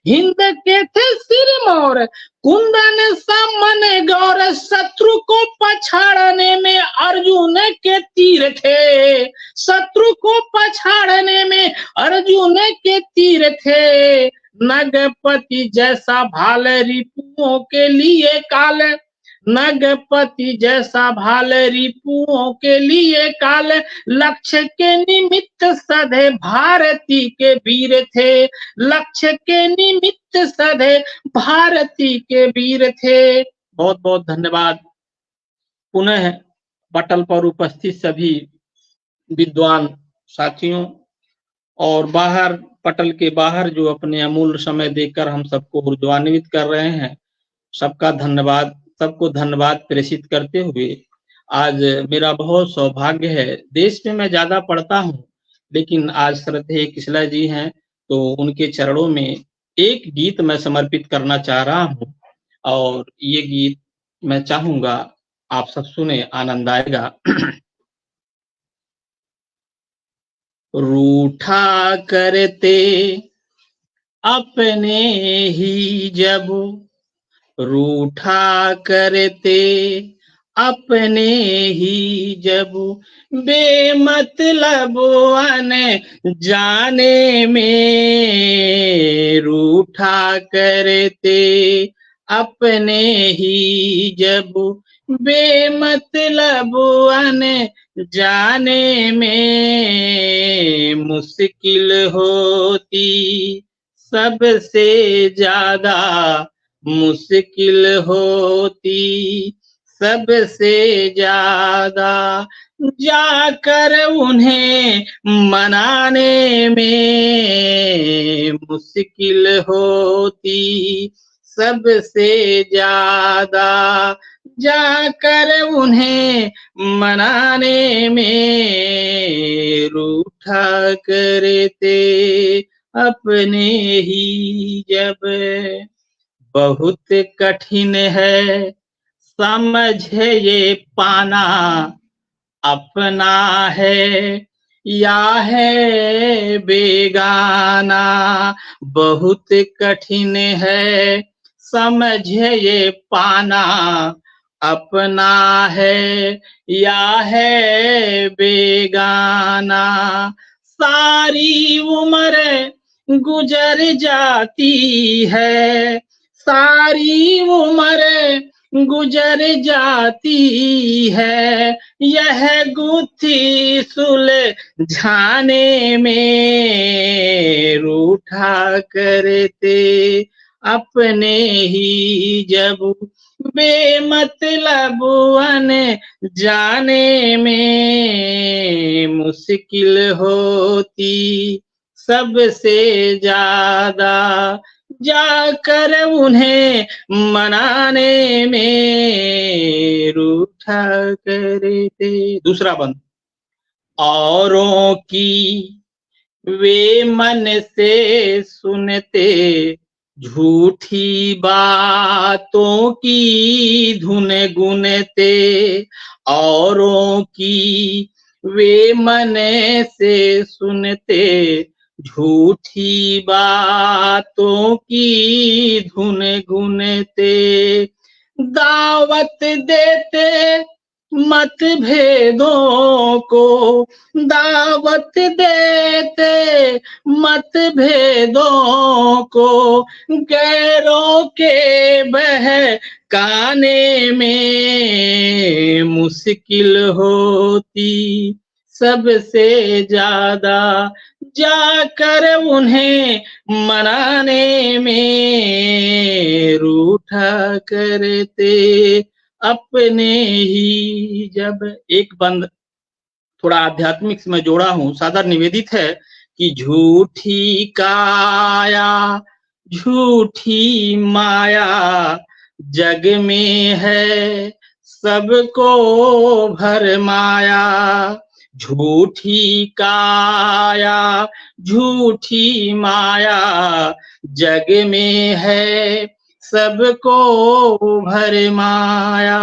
हिंद खेते सिरमौर, कुंदन सा मन गौर, शत्रु को पछाड़ने में अर्जुन के तीर थे, शत्रु को पछाड़ने में अर्जुन के तीर थे। नगपति जैसा भाल रिपुओं के लिए काल, नगपति जैसा भाल रिपुओं के लिए काल, लक्ष्य के निमित्त सधे भारती के वीर थे, लक्ष्य के निमित्त सधे भारती के वीर थे। बहुत बहुत धन्यवाद। पुनः पटल पर उपस्थित सभी विद्वान साथियों और बाहर पटल के बाहर जो अपने अमूल्य समय देकर हम सबको ऊर्ध्वान्वित कर रहे हैं, सबका धन्यवाद, सबको धन्यवाद प्रेषित करते हुए आज मेरा बहुत सौभाग्य है। देश में मैं ज्यादा पढ़ता हूँ, लेकिन आज श्रद्धेय किसला जी हैं, तो उनके चरणों में एक गीत मैं समर्पित करना चाह रहा हूँ, और ये गीत मैं चाहूंगा आप सब सुने, आनंद आएगा। रूठा करते अपने ही जब, रूठा करते अपने ही जब, बेमतलब आने जाने में, रूठा करते अपने ही जब, बेमतलब आने जाने में, मुश्किल होती सबसे ज्यादा, मुश्किल होती सबसे ज्यादा, जाकर उन्हें मनाने में, मुश्किल होती सबसे ज्यादा, जाकर उन्हें मनाने में रूठा करते अपने ही जब। बहुत कठिन है समझ ये पाना अपना है या है बेगाना। बहुत कठिन है समझ ये पाना अपना है या है बेगाना। सारी उम्र गुजर जाती है, सारी उम्र गुजर जाती है, यह गुत्थी सुलझाने में रूठा करते अपने ही जब। बेमतलब अन जाने में मुश्किल होती सबसे ज्यादा, जाकर उन्हें मनाने में रूठा करते। दूसरा बंद। औरों की वे मन से सुनते झूठी बातों की धुन गुनते। औरों की वे मन से सुनते झूठी बातों की धुन गुनते। दावत देते मतभेदों को, दावत देते मतभेदों को, गैरों के बहकाने में मुश्किल होती सबसे ज्यादा, जाकर उन्हें मनाने में रूठा करते अपने ही जब। एक बंद थोड़ा आध्यात्मिक में जोड़ा हूं, सादर निवेदित है कि झूठी काया झूठी माया जग में है सबको भरमाया। झूठी काया झूठी माया जग में है सबको भरमाया।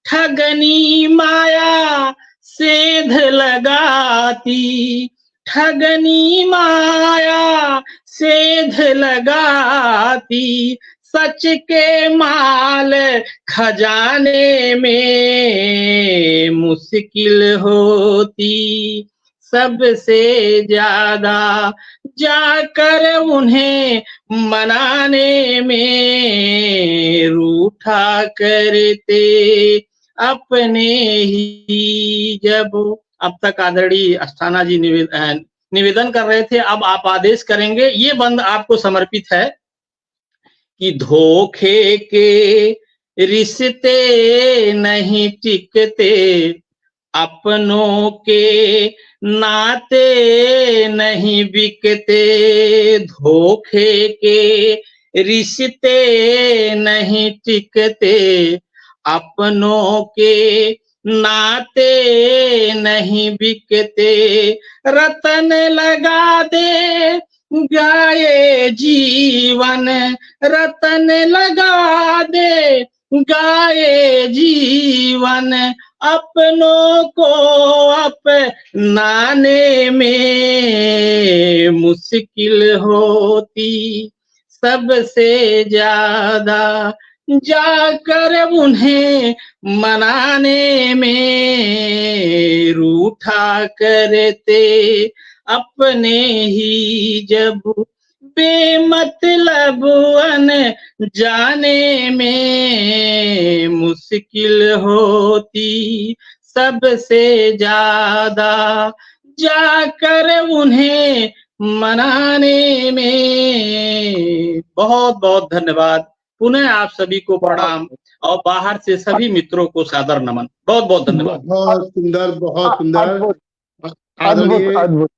ठगनी माया सेध लगाती, ठगनी माया सेध लगाती, सच के माल खजाने में मुश्किल होती सबसे ज्यादा, जाकर उन्हें मनाने में रूठा करते अपने ही जब। अब तक आदरणीय अस्थाना जी निवेदन कर रहे थे, अब आप आदेश करेंगे। ये बंद आपको समर्पित है कि धोखे के रिश्ते नहीं टिकते, अपनों के नाते नहीं बिकते। धोखे के रिश्ते नहीं टिकते, अपनों के नाते नहीं बिकते। रतन लगा दे गाये जीवन, रतन लगा दे गाये जीवन, अपनों को अपनाने में मुश्किल होती सबसे ज्यादा, जाकर उन्हें मनाने में रूठा करते अपने ही जब। बेमतलब अन जाने में मुश्किल होती सबसे ज्यादा, जाकर उन्हें मनाने में। बहुत बहुत धन्यवाद। पुनः आप सभी को प्रणाम और बाहर से सभी मित्रों को सादर नमन। बहुत बहुत धन्यवाद। बहुत सुंदर, बहुत सुंदर, अद्भुत आदरणीय, अद्भुत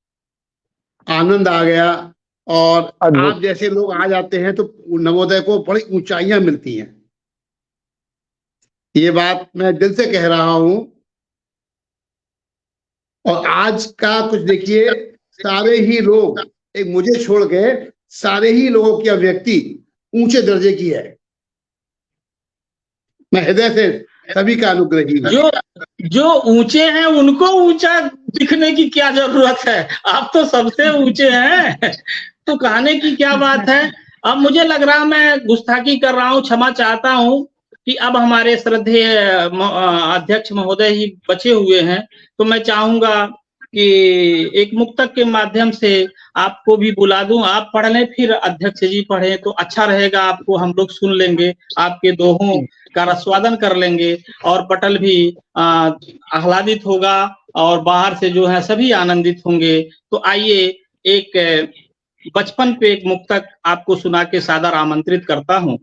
आनंद आ गया। और अद्भुत। आप जैसे लोग आ जाते हैं तो नवोदय को बड़ी ऊंचाइयां मिलती हैं। ये बात मैं दिल से कह रहा हूं। और आज का कुछ देखिए, सारे ही लोग, एक मुझे छोड़ के सारे ही लोगों की अभिव्यक्ति ऊंचे दर्जे की है। मैं हृदय से सभी का अनुग्रही हूं। जो ऊंचे हैं उनको ऊंचा दिखने की क्या जरूरत है, आप तो सबसे ऊंचे हैं, तो कहने की क्या बात है। अब मुझे लग रहा मैं गुस्ताखी कर रहा हूं, क्षमा चाहता हूं कि अब हमारे श्रद्धेय अध्यक्ष महोदय ही बचे हुए हैं, तो मैं चाहूंगा कि एक मुक्तक के माध्यम से आपको भी बुला दूं, आप पढ़ लें, फिर अध्यक्ष जी पढ़े तो अच्छा रहेगा। आपको हम लोग सुन लेंगे, आपके दोहों का रसवादन कर लेंगे, और पटल भी आह्लादित होगा, और बाहर से जो है सभी आनंदित होंगे। तो आइए एक बचपन पे एक मुक्तक आपको सुना के सादर आमंत्रित करता हूं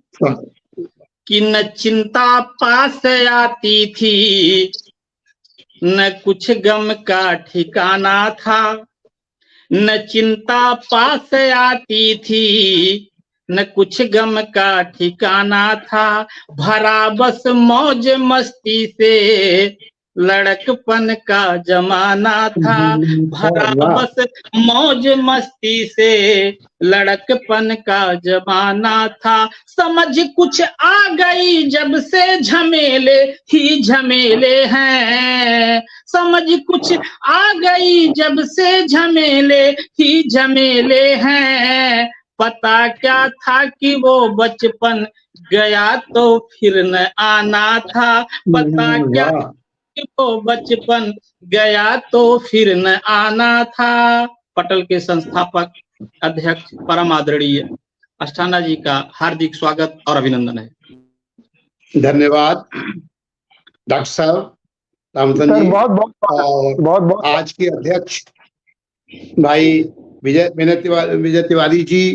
कि न चिंता पास आती थी, न कुछ गम का ठिकाना था, न चिंता पास आती थी, न कुछ गम का ठिकाना था, भरा बस मौज मस्ती से लड़कपन का जमाना था, भरा बस मौज मस्ती से लड़कपन का जमाना था, समझ कुछ आ गई जब से झमेले ही झमेले हैं, समझ कुछ आ गई जब से झमेले ही झमेले हैं, पता क्या था कि वो बचपन गया तो फिर न आना था, पता क्या कि वो बचपन गया तो फिर न आना था। पटल के संस्थापक अध्यक्ष परम आदरणीय अष्टाना जी का हार्दिक स्वागत और अभिनंदन है। धन्यवाद डॉक्टर साहब रामचंद्र जी। और आज के अध्यक्ष भाई विजय तिवारी जी,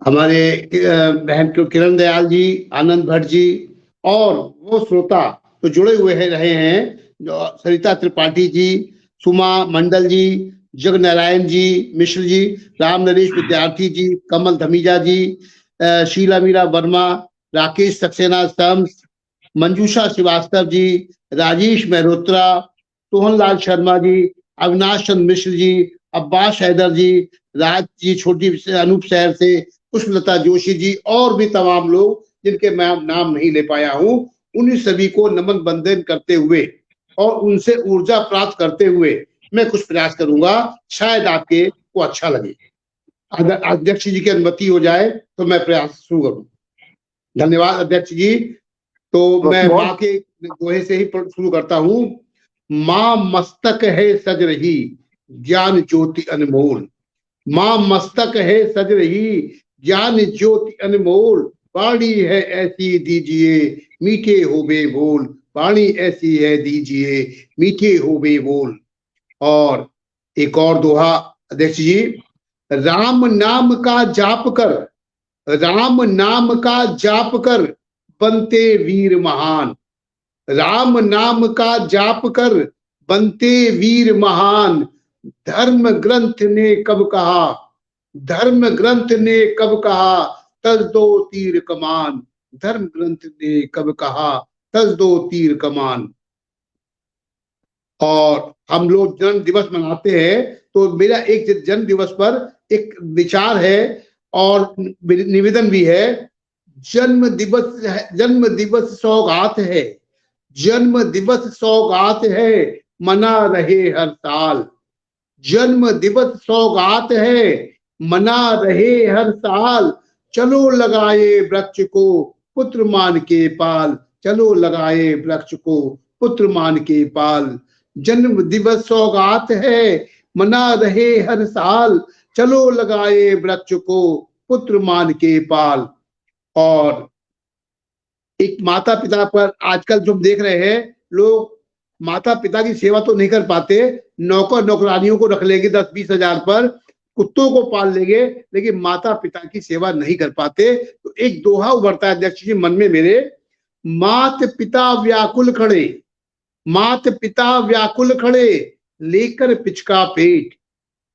हमारे बहन किरण दयाल जी, आनंद भट्ट जी, और वो श्रोता तो जुड़े हुए रहे हैं, जो सरिता त्रिपाठी जी, सुमा मंडल जी, जग नारायण जी मिश्र जी, राम नरेश विद्यार्थी जी, कमल धमीजा जी, शीला मीरा वर्मा, राकेश सक्सेना सम्स, मंजूषा श्रीवास्तव जी, राजेश मेहरोत्रा, सोहनलाल शर्मा जी, अविनाश चंद्र मिश्र जी, अब्बास हैदर जी, राज जी छोटी अनूप शहर से, पुष्पलता जोशी जी, और भी तमाम लोग जिनके मैं नाम नहीं ले पाया हूं, उन्हीं सभी को नमन बंदन करते हुए और उनसे ऊर्जा प्राप्त करते हुए मैं कुछ प्रयास करूंगा, शायद आपके को अच्छा लगे। अध्यक्ष जी की अनुमति हो जाए तो मैं प्रयास शुरू करूं। धन्यवाद अध्यक्ष जी। तो मैं माँ के दोहे से ही शुरू करता हूं। माँ मस्तक है सज रही, ज्ञान ज्योति अनमोल, माँ मस्तक है सज रही, ज्ञान ज्योति अनमोल, वाणी है ऐसी दीजिए मीठे हो बे बोल, वाणी ऐसी है दीजिए मीठे हो बे बोल। और एक और दोहा अध्यक्ष जी, राम नाम का जाप कर, राम नाम का जाप कर बनते वीर महान, राम नाम का जाप कर बनते वीर महान, धर्म ग्रंथ ने कब कहा, धर्म ग्रंथ ने कब कहा, तज दो तीर कमान, धर्म ग्रंथ ने कब कहा, तज दो तीर कमान। और हम लोग जन्म दिवस मनाते हैं, तो मेरा एक जन्म दिवस पर एक विचार है और निवेदन भी है। जन्म दिवस सौगात है, जन्म दिवस सौगात है, मना रहे हर साल, जन्म दिवस सौगात है, मना रहे हर साल, चलो लगाए वृक्ष को पुत्र मान के पाल, चलो लगाए वृक्ष को पुत्र मान के पाल, जन्म दिवस सौगात है, मना रहे हर साल, चलो लगाए वृक्ष को पुत्र मान के पाल। और एक माता पिता पर आजकल जो हम देख रहे हैं, लोग माता पिता की सेवा तो नहीं कर पाते, नौकर नौकरानियों को रख लेंगे 10-20 हजार पर, कुत्तों को पाल लेंगे, लेकिन माता पिता की सेवा नहीं कर पाते। तो एक दोहा उभरता है अध्यक्ष जी मन में मेरे, मात पिता व्याकुल खड़े, मात पिता व्याकुल खड़े लेकर पिचका पेट,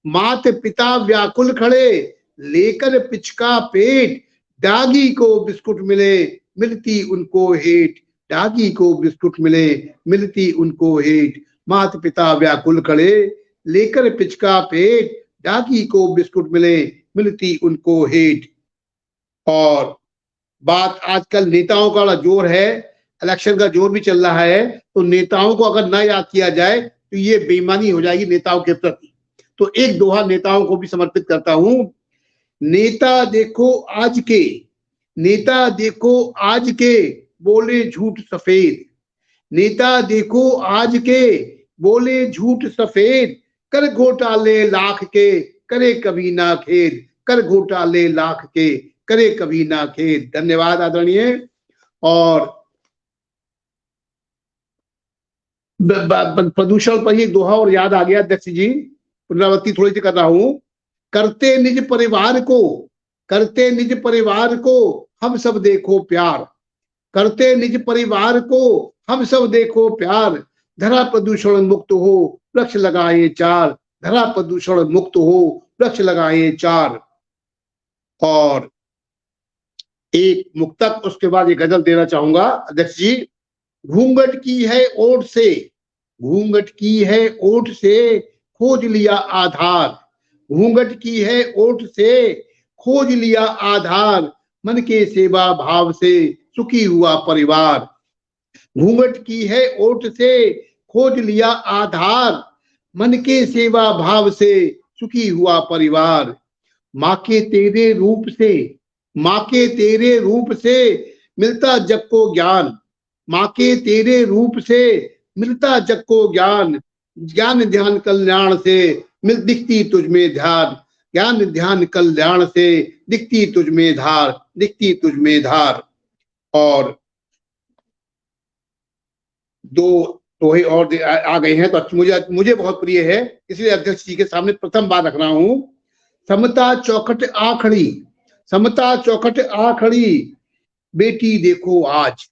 मात पिता व्याकुल खड़े लेकर पिचका पेट, दागी को बिस्कुट मिले मिलती उनको हेठ, डागी को बिस्कुट मिले मिलती उनको हेठ, माता पिता व्याकुल खड़े लेकर पिचका पेट, डागी को बिस्कुट मिले मिलती उनको हेठ। और बात आजकल नेताओं का जोर है, इलेक्शन का जोर भी चल रहा है, तो नेताओं को अगर ना याद किया जाए तो ये बेईमानी हो जाएगी नेताओं के प्रति। तो एक दोहा नेताओं को भी समर्पित करता हूं। नेता देखो आज के, नेता देखो आज के बोले झूठ सफेद, नेता देखो आज के बोले झूठ सफेद, कर घोटाले लाख के करे कभी ना खेद, कर घोटाले लाख के करे कभी ना खेद। धन्यवाद आदरणीय। और प्रदूषण पर ही दोहा और याद आ गया अध्यक्ष जी, पुनरावृत्ति थोड़ी सी कर रहा हूं। करते निज परिवार को, करते निज परिवार को हम सब देखो प्यार, करते निज परिवार को हम सब देखो प्यार, धरा प्रदूषण मुक्त हो वृक्ष लगाए चार, धरा प्रदूषण मुक्त हो वृक्ष लगाए चार। और एक मुक्तक उसके बाद एक गजल देना चाहूंगा अध्यक्ष जी। घूंघट की है ओट से, घूंघट की है ओट से खोज लिया आधार, घूंघट की है ओट से खोज लिया आधार, मन के सेवा भाव से सुखी हुआ परिवार, घूंघट की है ओट से खोज लिया आधार, मन के सेवा भाव से सुखी हुआ परिवार। माँ के तेरे रूप से, माँ के तेरे रूप से मिलता जग को ज्ञान, माँ के तेरे रूप से मिलता जग को ज्ञान, ज्ञान ध्यान कल्याण से मिल दिखती तुझ में धार, ज्ञान ध्यान कल्याण से दिखती तुझ में धार, दिखती तुझ में धार। और दो दोहे और आ गए हैं तो मुझे बहुत प्रिय है, इसलिए अध्यक्ष जी के सामने प्रथम बार रख रहा हूं। समता चौखट आखड़ी, समता चौखट आखड़ी बेटी देखो आज,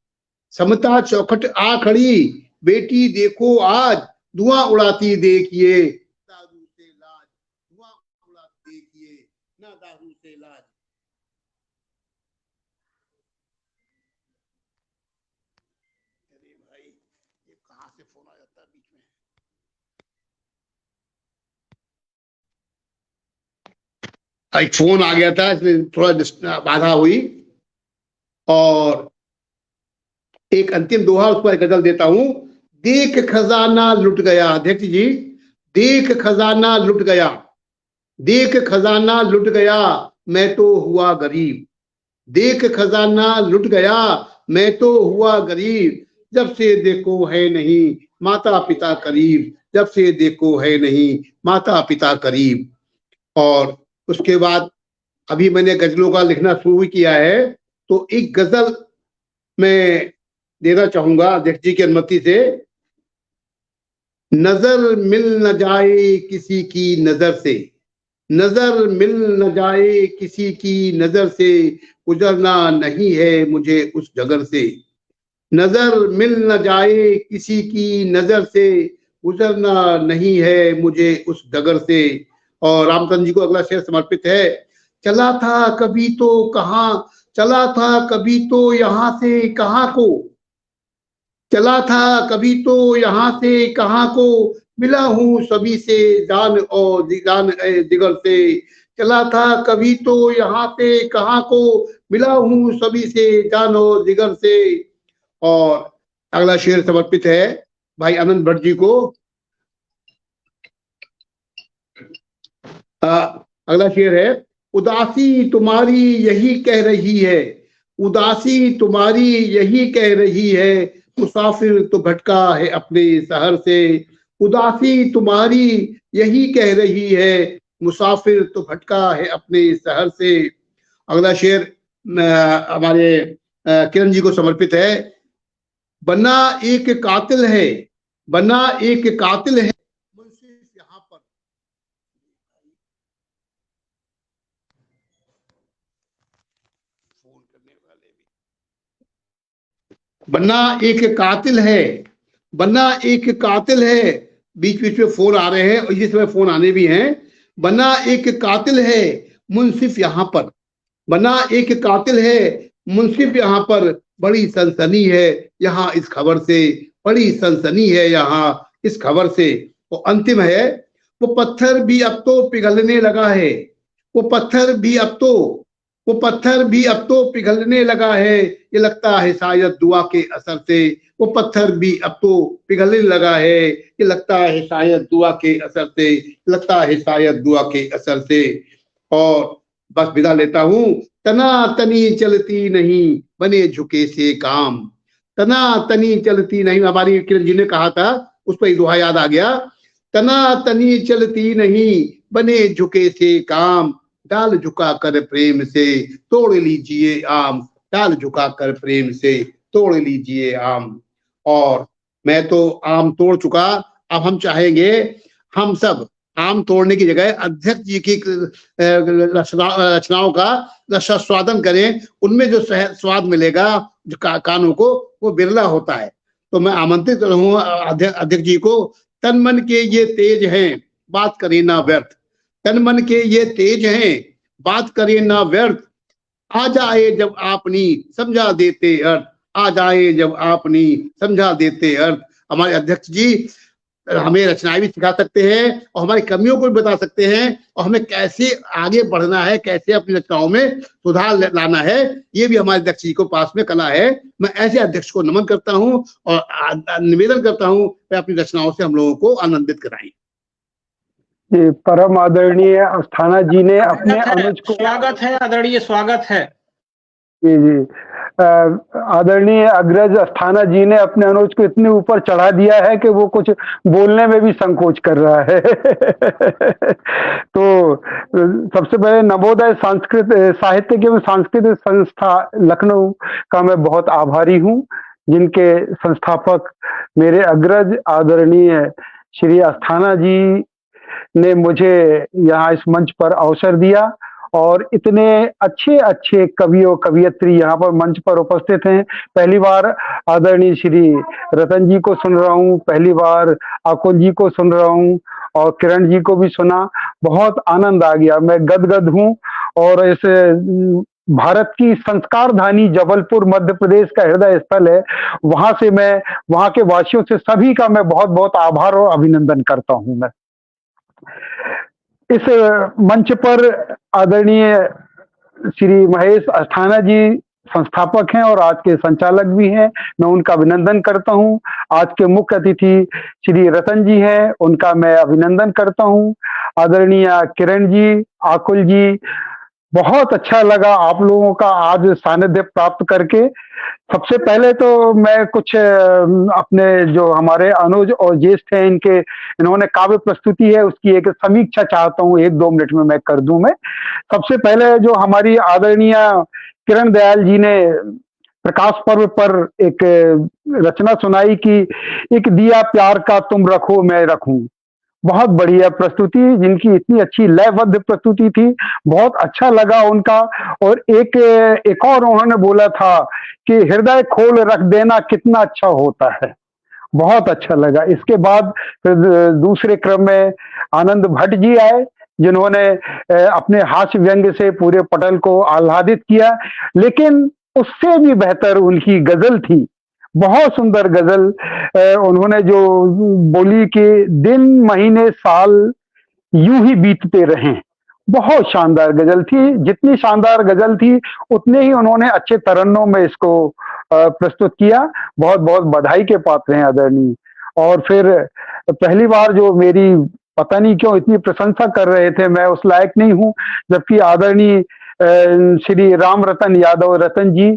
समता चौखट आखड़ी बेटी देखो आज, धुआं उड़ाती देखिए दारू से लाज, धुआं उड़ाती देखिए ना दारू से लाज। अरे भाई ये कहां से फोन आ जाता है बीच में। एक फोन आ गया था इसलिए थोड़ा बाधा हुई। और एक अंतिम दोहा उस पर गजल देता हूं। देख खजाना लुट गया, अध्यक्ष जी, देख खजाना लुट गया, देख खजाना लुट गया मैं तो हुआ गरीब, देख खजाना लुट गया मैं तो हुआ गरीब, जब से देखो है नहीं माता पिता करीब, जब से देखो है नहीं माता पिता करीब। और उसके बाद अभी मैंने गजलों का लिखना शुरू किया है, तो एक गजल मैं देना चाहूंगा अध्यक्ष जी की अनुमति से। नजर मिल न जाए किसी की नजर से, नजर मिल न जाए किसी की नजर से, गुजरना नहीं है मुझे उस डगर से, नजर मिल न जाए किसी की नजर से, गुजरना नहीं है मुझे उस डगर से। और रामचंद्र जी को अगला शेर समर्पित है। चला था कभी तो कहां, चला था कभी तो यहाँ से कहां को, चला था कभी तो यहाँ से कहां को, मिला हूं सभी से जान और जान जिगर से, चला था कभी तो यहाँ से कहां को, मिला हूं सभी से जान और जिगर से। और अगला शेर समर्पित है भाई आनंद भट्ट जी को। अगला शेर है। उदासी तुम्हारी यही कह रही है, उदासी तुम्हारी यही कह रही है, मुसाफिर तो भटका है अपने शहर से, उदासी तुम्हारी यही कह रही है, मुसाफिर तो भटका है अपने शहर से। अगला शेर हमारे किरण जी को समर्पित है। बना एक कातिल है, बना एक कातिल है मुंसिफ यहाँ पर, फोन करने वाले भी, बना एक कातिल है, बना एक कातिल है, बीच बीच में फोन आ रहे हैं और इसी समय फोन आने भी हैं। बना एक कातिल है मुंसिफ यहाँ पर, बना एक कातिल है मुंसिफ यहाँ पर, बड़ी सनसनी है यहाँ इस खबर से, बड़ी सनसनी है यहाँ इस खबर से। वो अंतिम है, वो पत्थर भी अब तो पिघलने लगा है, वो पत्थर भी अब तो पिघलने लगा है, ये लगता है शायद दुआ के असर से। वो पत्थर भी अब तो पिघलने लगा है, ये लगता है शायद दुआ के असर से, लगता है शायद दुआ के असर से। और बस विदा लेता हूँ। तना तनी चलती नहीं बने झुके से काम, तना तनी चलती नहीं, हमारी किरण जी ने कहा था, उस पर दोहा याद आ गया। तना तनी चलती नहीं बने झुके से काम, डाल झुका कर प्रेम से तोड़ लीजिए आम, डाल झुका कर प्रेम से तोड़ लीजिए आम। और मैं तो आम तोड़ चुका, अब हम चाहेंगे हम सब आम तोड़ने की जगह अध्यक्ष जी की रचनाओं का रसास्वादन करें। उनमें जो स्वाद मिलेगा जो कानों को, वो बिरला होता है। तो मैं आमंत्रित रहूं अध्यक्ष जी को। तन मन के ये तेज हैं, बात करें ना व्यर्थ, तन मन के ये तेज हैं, बात करें ना व्यर्थ। आ जाए जब आपनी समझा देते अर्थ, आ जाए जब आपनी समझा देते अर्थ। हमारे अध्यक्ष जी हमें रचनाएं भी सिखा सकते हैं और हमारी कमियों को भी बता सकते हैं, और हमें कैसे आगे बढ़ना है, कैसे अपनी रचनाओं में सुधार लाना है, ये भी हमारे अध्यक्ष जी को पास में कला है। मैं ऐसे अध्यक्ष को नमन करता हूँ और निवेदन करता हूँ कि अपनी रचनाओं से हम लोगों को आनंदित कराएं। ये परम आदरणीय अस्थाना जी ने अपने अनुज को, स्वागत है आदरणीय, स्वागत है जी आदरणीय अग्रज अस्थाना जी ने अपने अनुज को इतने ऊपर चढ़ा दिया है कि वो कुछ बोलने में भी संकोच कर रहा है। तो सबसे पहले नवोदय संस्कृत साहित्यिक एवं सांस्कृतिक संस्था लखनऊ का मैं बहुत आभारी हूँ, जिनके संस्थापक मेरे अग्रज आदरणीय श्री अस्थाना जी ने मुझे यहाँ इस मंच पर अवसर दिया, और इतने अच्छे अच्छे कवियों कवियत्री यहाँ पर मंच पर उपस्थित हैं। पहली बार आदरणीय श्री रतन जी को सुन रहा हूँ, पहली बार आकुल जी को सुन रहा हूँ, और किरण जी को भी सुना। बहुत आनंद आ गया, मैं गदगद हूँ। और इस भारत की संस्कार धानी जबलपुर मध्य प्रदेश का हृदय स्थल है, वहां से मैं, वहां के वासियों से सभी का मैं बहुत बहुत आभार और अभिनंदन करता हूँ। मैं इस मंच पर आदरणीय श्री महेश अस्थाना जी संस्थापक हैं और आज के संचालक भी हैं, मैं उनका अभिनंदन करता हूं। आज के मुख्य अतिथि श्री रतन जी हैं, उनका मैं अभिनंदन करता हूं। आदरणीय किरण जी, आकुल जी, बहुत अच्छा लगा आप लोगों का आज सानिध्य प्राप्त करके। सबसे पहले तो मैं कुछ अपने जो हमारे अनुज और ज्येष्ठ हैं, इन्होंने काव्य प्रस्तुति है उसकी एक समीक्षा चाहता हूँ, 1-2 मिनट में मैं कर दूं। मैं सबसे पहले जो हमारी आदरणीय किरण दयाल जी ने प्रकाश पर्व पर एक रचना सुनाई कि एक दिया प्यार का तुम रखो मैं रखूं, बहुत बढ़िया प्रस्तुति, जिनकी इतनी अच्छी लयबद्ध प्रस्तुति थी, बहुत अच्छा लगा उनका। और एक और उन्होंने बोला था कि हृदय खोल रख देना कितना अच्छा होता है, बहुत अच्छा लगा। इसके बाद फिर दूसरे क्रम में आनंद भट्ट जी आए, जिन्होंने अपने हास्य व्यंग से पूरे पटल को आह्लादित किया, लेकिन उससे भी बेहतर उनकी गजल थी, बहुत सुंदर गजल। उन्होंने जो बोली कि दिन महीने साल यूं ही बीतते रहें, बहुत शानदार गजल थी। जितनी शानदार गजल थी उतने ही उन्होंने अच्छे तरन्नुम में इसको प्रस्तुत किया। बहुत बहुत बधाई के पात्र हैं आदरणीय। और फिर पहली बार जो मेरी पता नहीं क्यों इतनी प्रशंसा कर रहे थे, मैं उस लायक नहीं हूं, जबकि आदरणीय श्री राम रतन यादव रतन जी,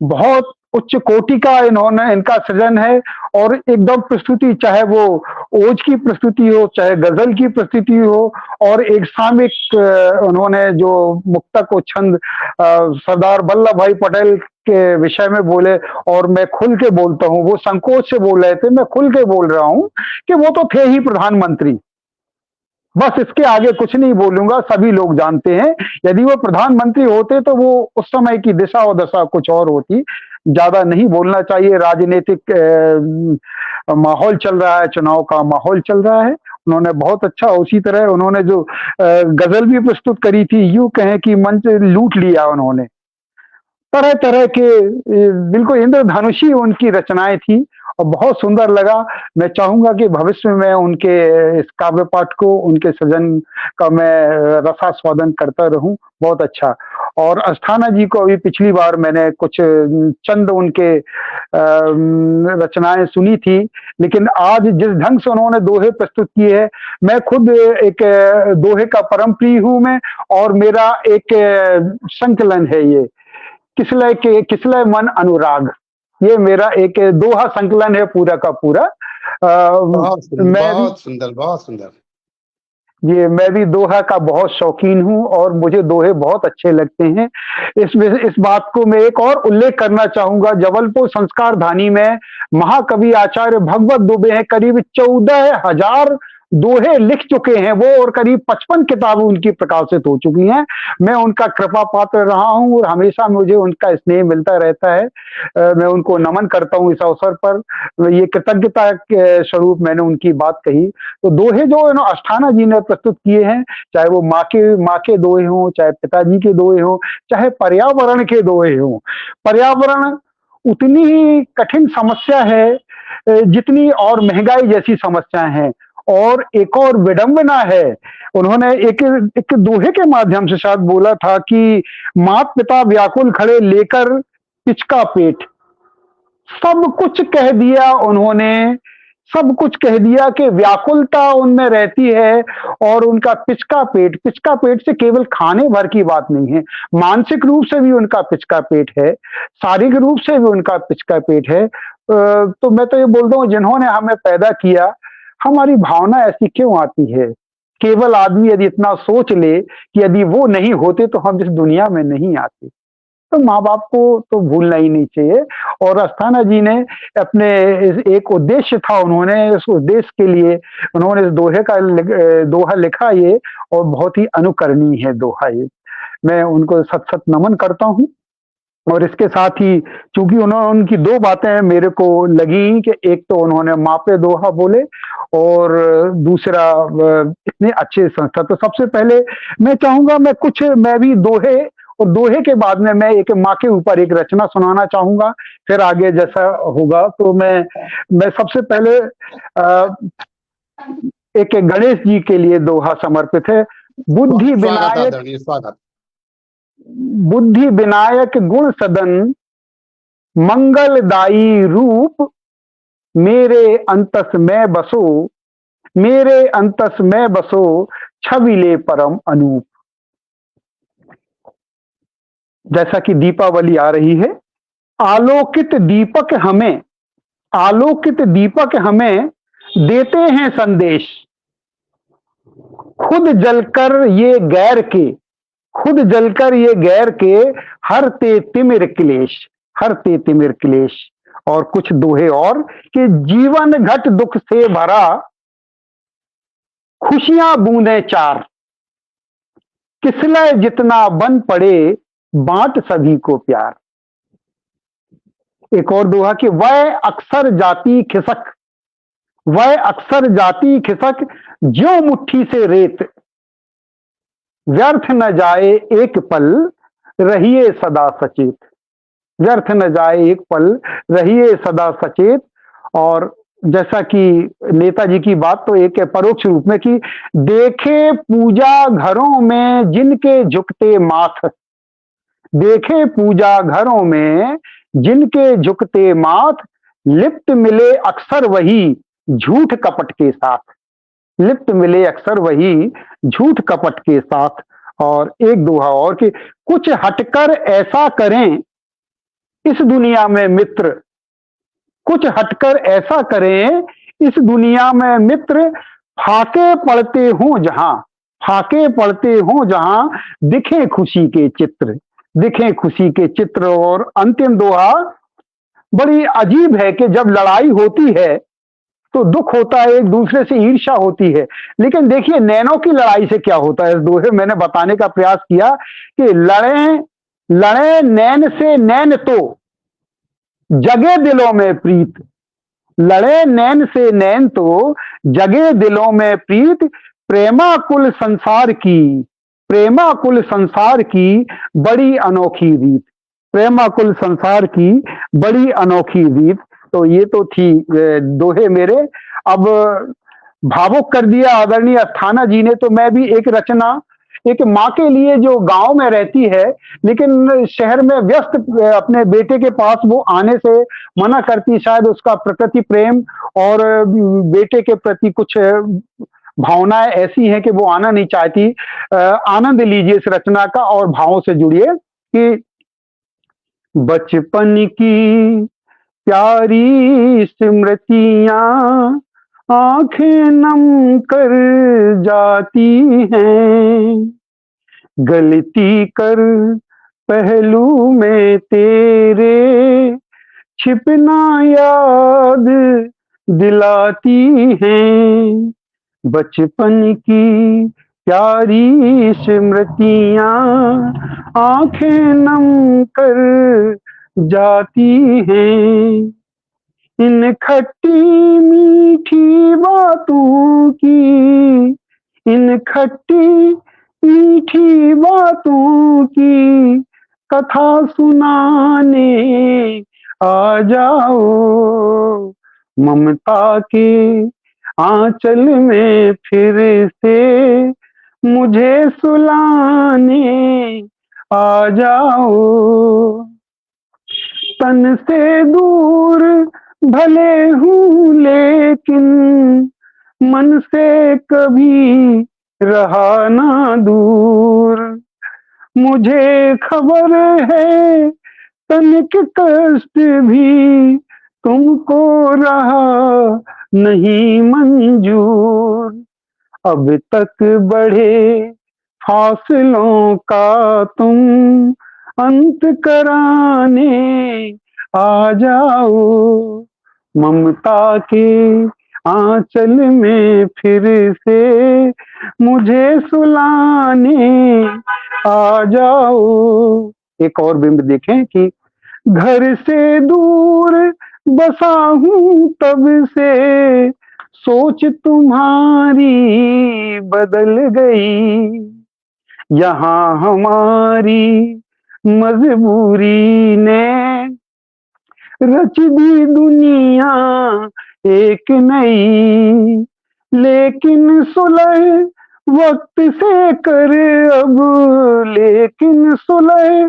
बहुत उच्च कोटि का इनका सृजन है। और एकदम प्रस्तुति, चाहे वो ओज की प्रस्तुति हो, चाहे गजल की प्रस्तुति हो, और एक सामयिक उन्होंने जो मुक्तक और छंद सरदार वल्लभ भाई पटेल के विषय में बोले, और मैं खुल के बोलता हूँ, वो संकोच से बोल रहे थे, मैं खुल के बोल रहा हूँ कि वो तो थे ही प्रधानमंत्री, बस इसके आगे कुछ नहीं बोलूंगा, सभी लोग जानते हैं। यदि वो प्रधानमंत्री होते तो वो उस समय की दिशा और दशा कुछ और होती। ज्यादा नहीं बोलना चाहिए, राजनीतिक माहौल चल रहा है, चुनाव का माहौल चल रहा है। उन्होंने बहुत अच्छा, उसी तरह उन्होंने जो गजल भी प्रस्तुत करी थी, यूं कहें कि मंच लूट लिया उन्होंने। तरह तरह के बिल्कुल इंद्रधनुषी उनकी रचनाएं थी और बहुत सुंदर लगा। मैं चाहूंगा कि भविष्य में उनके इस काव्य पाठ को, उनके सृजन का मैं रसास्वादन करता रहूं। बहुत अच्छा। और अस्थाना जी को अभी पिछली बार मैंने कुछ चंद उनके रचनाएं सुनी थी, लेकिन आज जिस ढंग से उन्होंने दोहे प्रस्तुत किए हैं, मैं खुद एक दोहे का परम प्रिय हूं मैं, और मेरा एक संकलन है ये किसलय मन अनुराग, ये मेरा एक दोहा संकलन है पूरा का पूरा। बहुत सुंदर, मैं भी बहुत सुंदर, बहुत सुंदर। मैं भी दोहा का बहुत शौकीन हूं और मुझे दोहे बहुत अच्छे लगते हैं। इस बात को मैं एक और उल्लेख करना चाहूंगा। जबलपुर संस्कार धानी में महाकवि आचार्य भगवत दुबे हैं, करीब 14,000 दोहे लिख चुके हैं वो, और करीब 55 किताबें उनकी प्रकाशित हो चुकी हैं। मैं उनका कृपा पात्र रहा हूं और हमेशा मुझे उनका स्नेह मिलता रहता है। मैं उनको नमन करता हूं इस अवसर पर। ये कृतज्ञता के स्वरूप मैंने उनकी बात कही। तो दोहे जो अस्थाना जी ने प्रस्तुत किए हैं, चाहे वो माँ के दोहे हों, चाहे पिताजी के दोहे हों, चाहे पर्यावरण के दोहे हों। पर्यावरण उतनी ही कठिन समस्या है जितनी और महंगाई जैसी समस्याएं हैं। और एक और विडंबना है, उन्होंने एक दोहे के माध्यम से शायद बोला था कि माता पिता व्याकुल खड़े लेकर पिचका पेट। सब कुछ कह दिया उन्होंने, सब कुछ कह दिया कि व्याकुलता उनमें रहती है, और उनका पिचका पेट से केवल खाने भर की बात नहीं है, मानसिक रूप से भी उनका पिचका पेट है, शारीरिक रूप से भी उनका पिचका पेट है। तो मैं तो ये बोलता हूँ, जिन्होंने हमें पैदा किया, हमारी भावना ऐसी क्यों आती है? केवल आदमी यदि इतना सोच ले कि यदि वो नहीं होते तो हम इस दुनिया में नहीं आते। तो माँ बाप को तो भूलना ही नहीं चाहिए। और अस्थाना जी ने अपने एक उद्देश्य था, उन्होंने इस उद्देश्य के लिए उन्होंने इस दोहा लिखा ये, और बहुत ही अनुकरणीय है दोहा ये। मैं उनको सत सत नमन करता हूँ। और इसके साथ ही चूंकि उनकी दो बातें मेरे को लगी कि एक तो उन्होंने माँ पे दोहा बोले, और दूसरा इतने अच्छे संस्था। तो सबसे पहले मैं चाहूंगा मैं भी दोहे, और दोहे के बाद में मैं एक माँ के ऊपर एक रचना सुनाना चाहूंगा, फिर आगे जैसा होगा। तो मैं सबसे पहले एक गणेश जी के लिए दोहा समर्पित है। बुद्धि विनायक गुण सदन मंगलदायी रूप, मेरे अंतस में बसो छविले परम अनूप। जैसा कि दीपावली आ रही है, आलोकित दीपक हमें देते हैं संदेश, खुद जलकर ये गैर के हरते तिमिर क्लेश। और कुछ दोहे और कि जीवन घट दुख से भरा, खुशियां बूंदे चार, किसलय जितना बन पड़े, बांट सभी को प्यार। एक और दोहा कि वह अक्सर जाती खिसक ज्यों मुट्ठी से रेत, व्यर्थ न जाए एक पल रहिए सदा सचेत। और जैसा कि नेताजी की बात तो एक है परोक्ष रूप में कि देखे पूजा घरों में जिनके झुकते माथ, लिप्त मिले अक्सर वही झूठ कपट के साथ। और एक दोहा और कि कुछ हटकर ऐसा करें इस दुनिया में मित्र, फाके पड़ते हों जहां दिखे खुशी के चित्र। और अंतिम दोहा बड़ी अजीब है कि जब लड़ाई होती है तो दुख होता है, एक दूसरे से ईर्ष्या होती है, लेकिन देखिए नैनों की लड़ाई से क्या होता है। इस दोहे मैंने बताने का प्रयास किया कि लड़े नैन से नैन तो जगे दिलों में प्रीत, प्रेमा कुल संसार की बड़ी अनोखी रीत। प्रेमाकुल संसार की बड़ी अनोखी रीत। तो ये तो थी दोहे मेरे। अब भावुक कर दिया आदरणीय अस्थाना जी ने, तो मैं भी एक रचना, एक माँ के लिए जो गांव में रहती है लेकिन शहर में व्यस्त अपने बेटे के पास वो आने से मना करती, शायद उसका प्रकृति प्रेम और बेटे के प्रति कुछ भावनाएं ऐसी हैं कि वो आना नहीं चाहती। आनंद लीजिए इस रचना का और भावों से जुड़िए कि बचपन की प्यारी स्मृतियां आंखें नम कर जाती हैं, गलती कर पहलू में तेरे छिपना याद दिलाती हैं। बचपन की प्यारी स्मृतियां आंखें नम कर जाती हैं, इन खट्टी मीठी बातों की, इन खट्टी मीठी बातों की कथा सुनाने आ जाओ, ममता के आंचल में फिर से मुझे सुलाने आ जाओ। तन से दूर भले हूँ लेकिन मन से कभी रहा ना दूर, मुझे खबर है तनिक कष्ट भी तुमको रहा नहीं मंजूर, अब तक बढ़े फासलों का तुम अंत कराने आ जाओ, ममता के आंचल में फिर से मुझे सुलाने आ जाओ। एक और बिंब देखें कि घर से दूर बसा हूं तब से सोच तुम्हारी बदल गई, यहाँ हमारी मजबूरी ने रच दी दुनिया एक नई, लेकिन सुलह वक्त से कर अब, लेकिन सुलह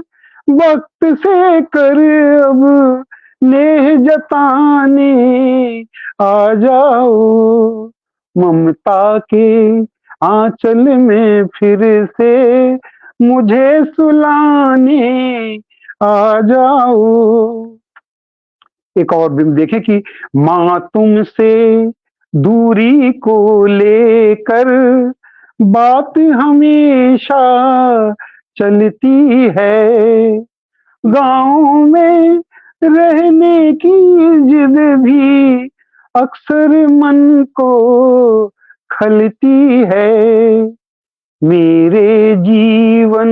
वक्त से कर अब नेह जताने आ जाओ, ममता के आंचल में फिर से मुझे सुलाने आ जाओ। एक और बिंब देखें कि माँ तुमसे दूरी को लेकर बात हमेशा चलती है, गाँव में रहने की जिद भी अक्सर मन को खलती है, मेरे जीवन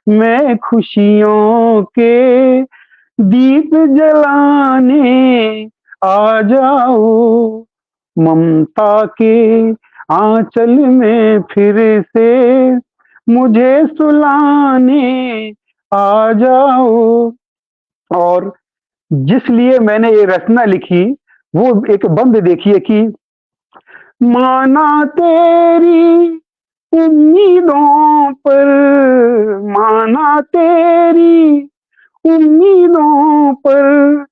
में खुशियों के दीप जलाने आ जाओ, ममता के आंचल में फिर से मुझे सुलाने आ जाओ। और जिस लिए मैंने ये रचना लिखी वो एक बंद देखिए कि माना तेरी उम्मीदों पर, माना तेरी उम्मीदों पर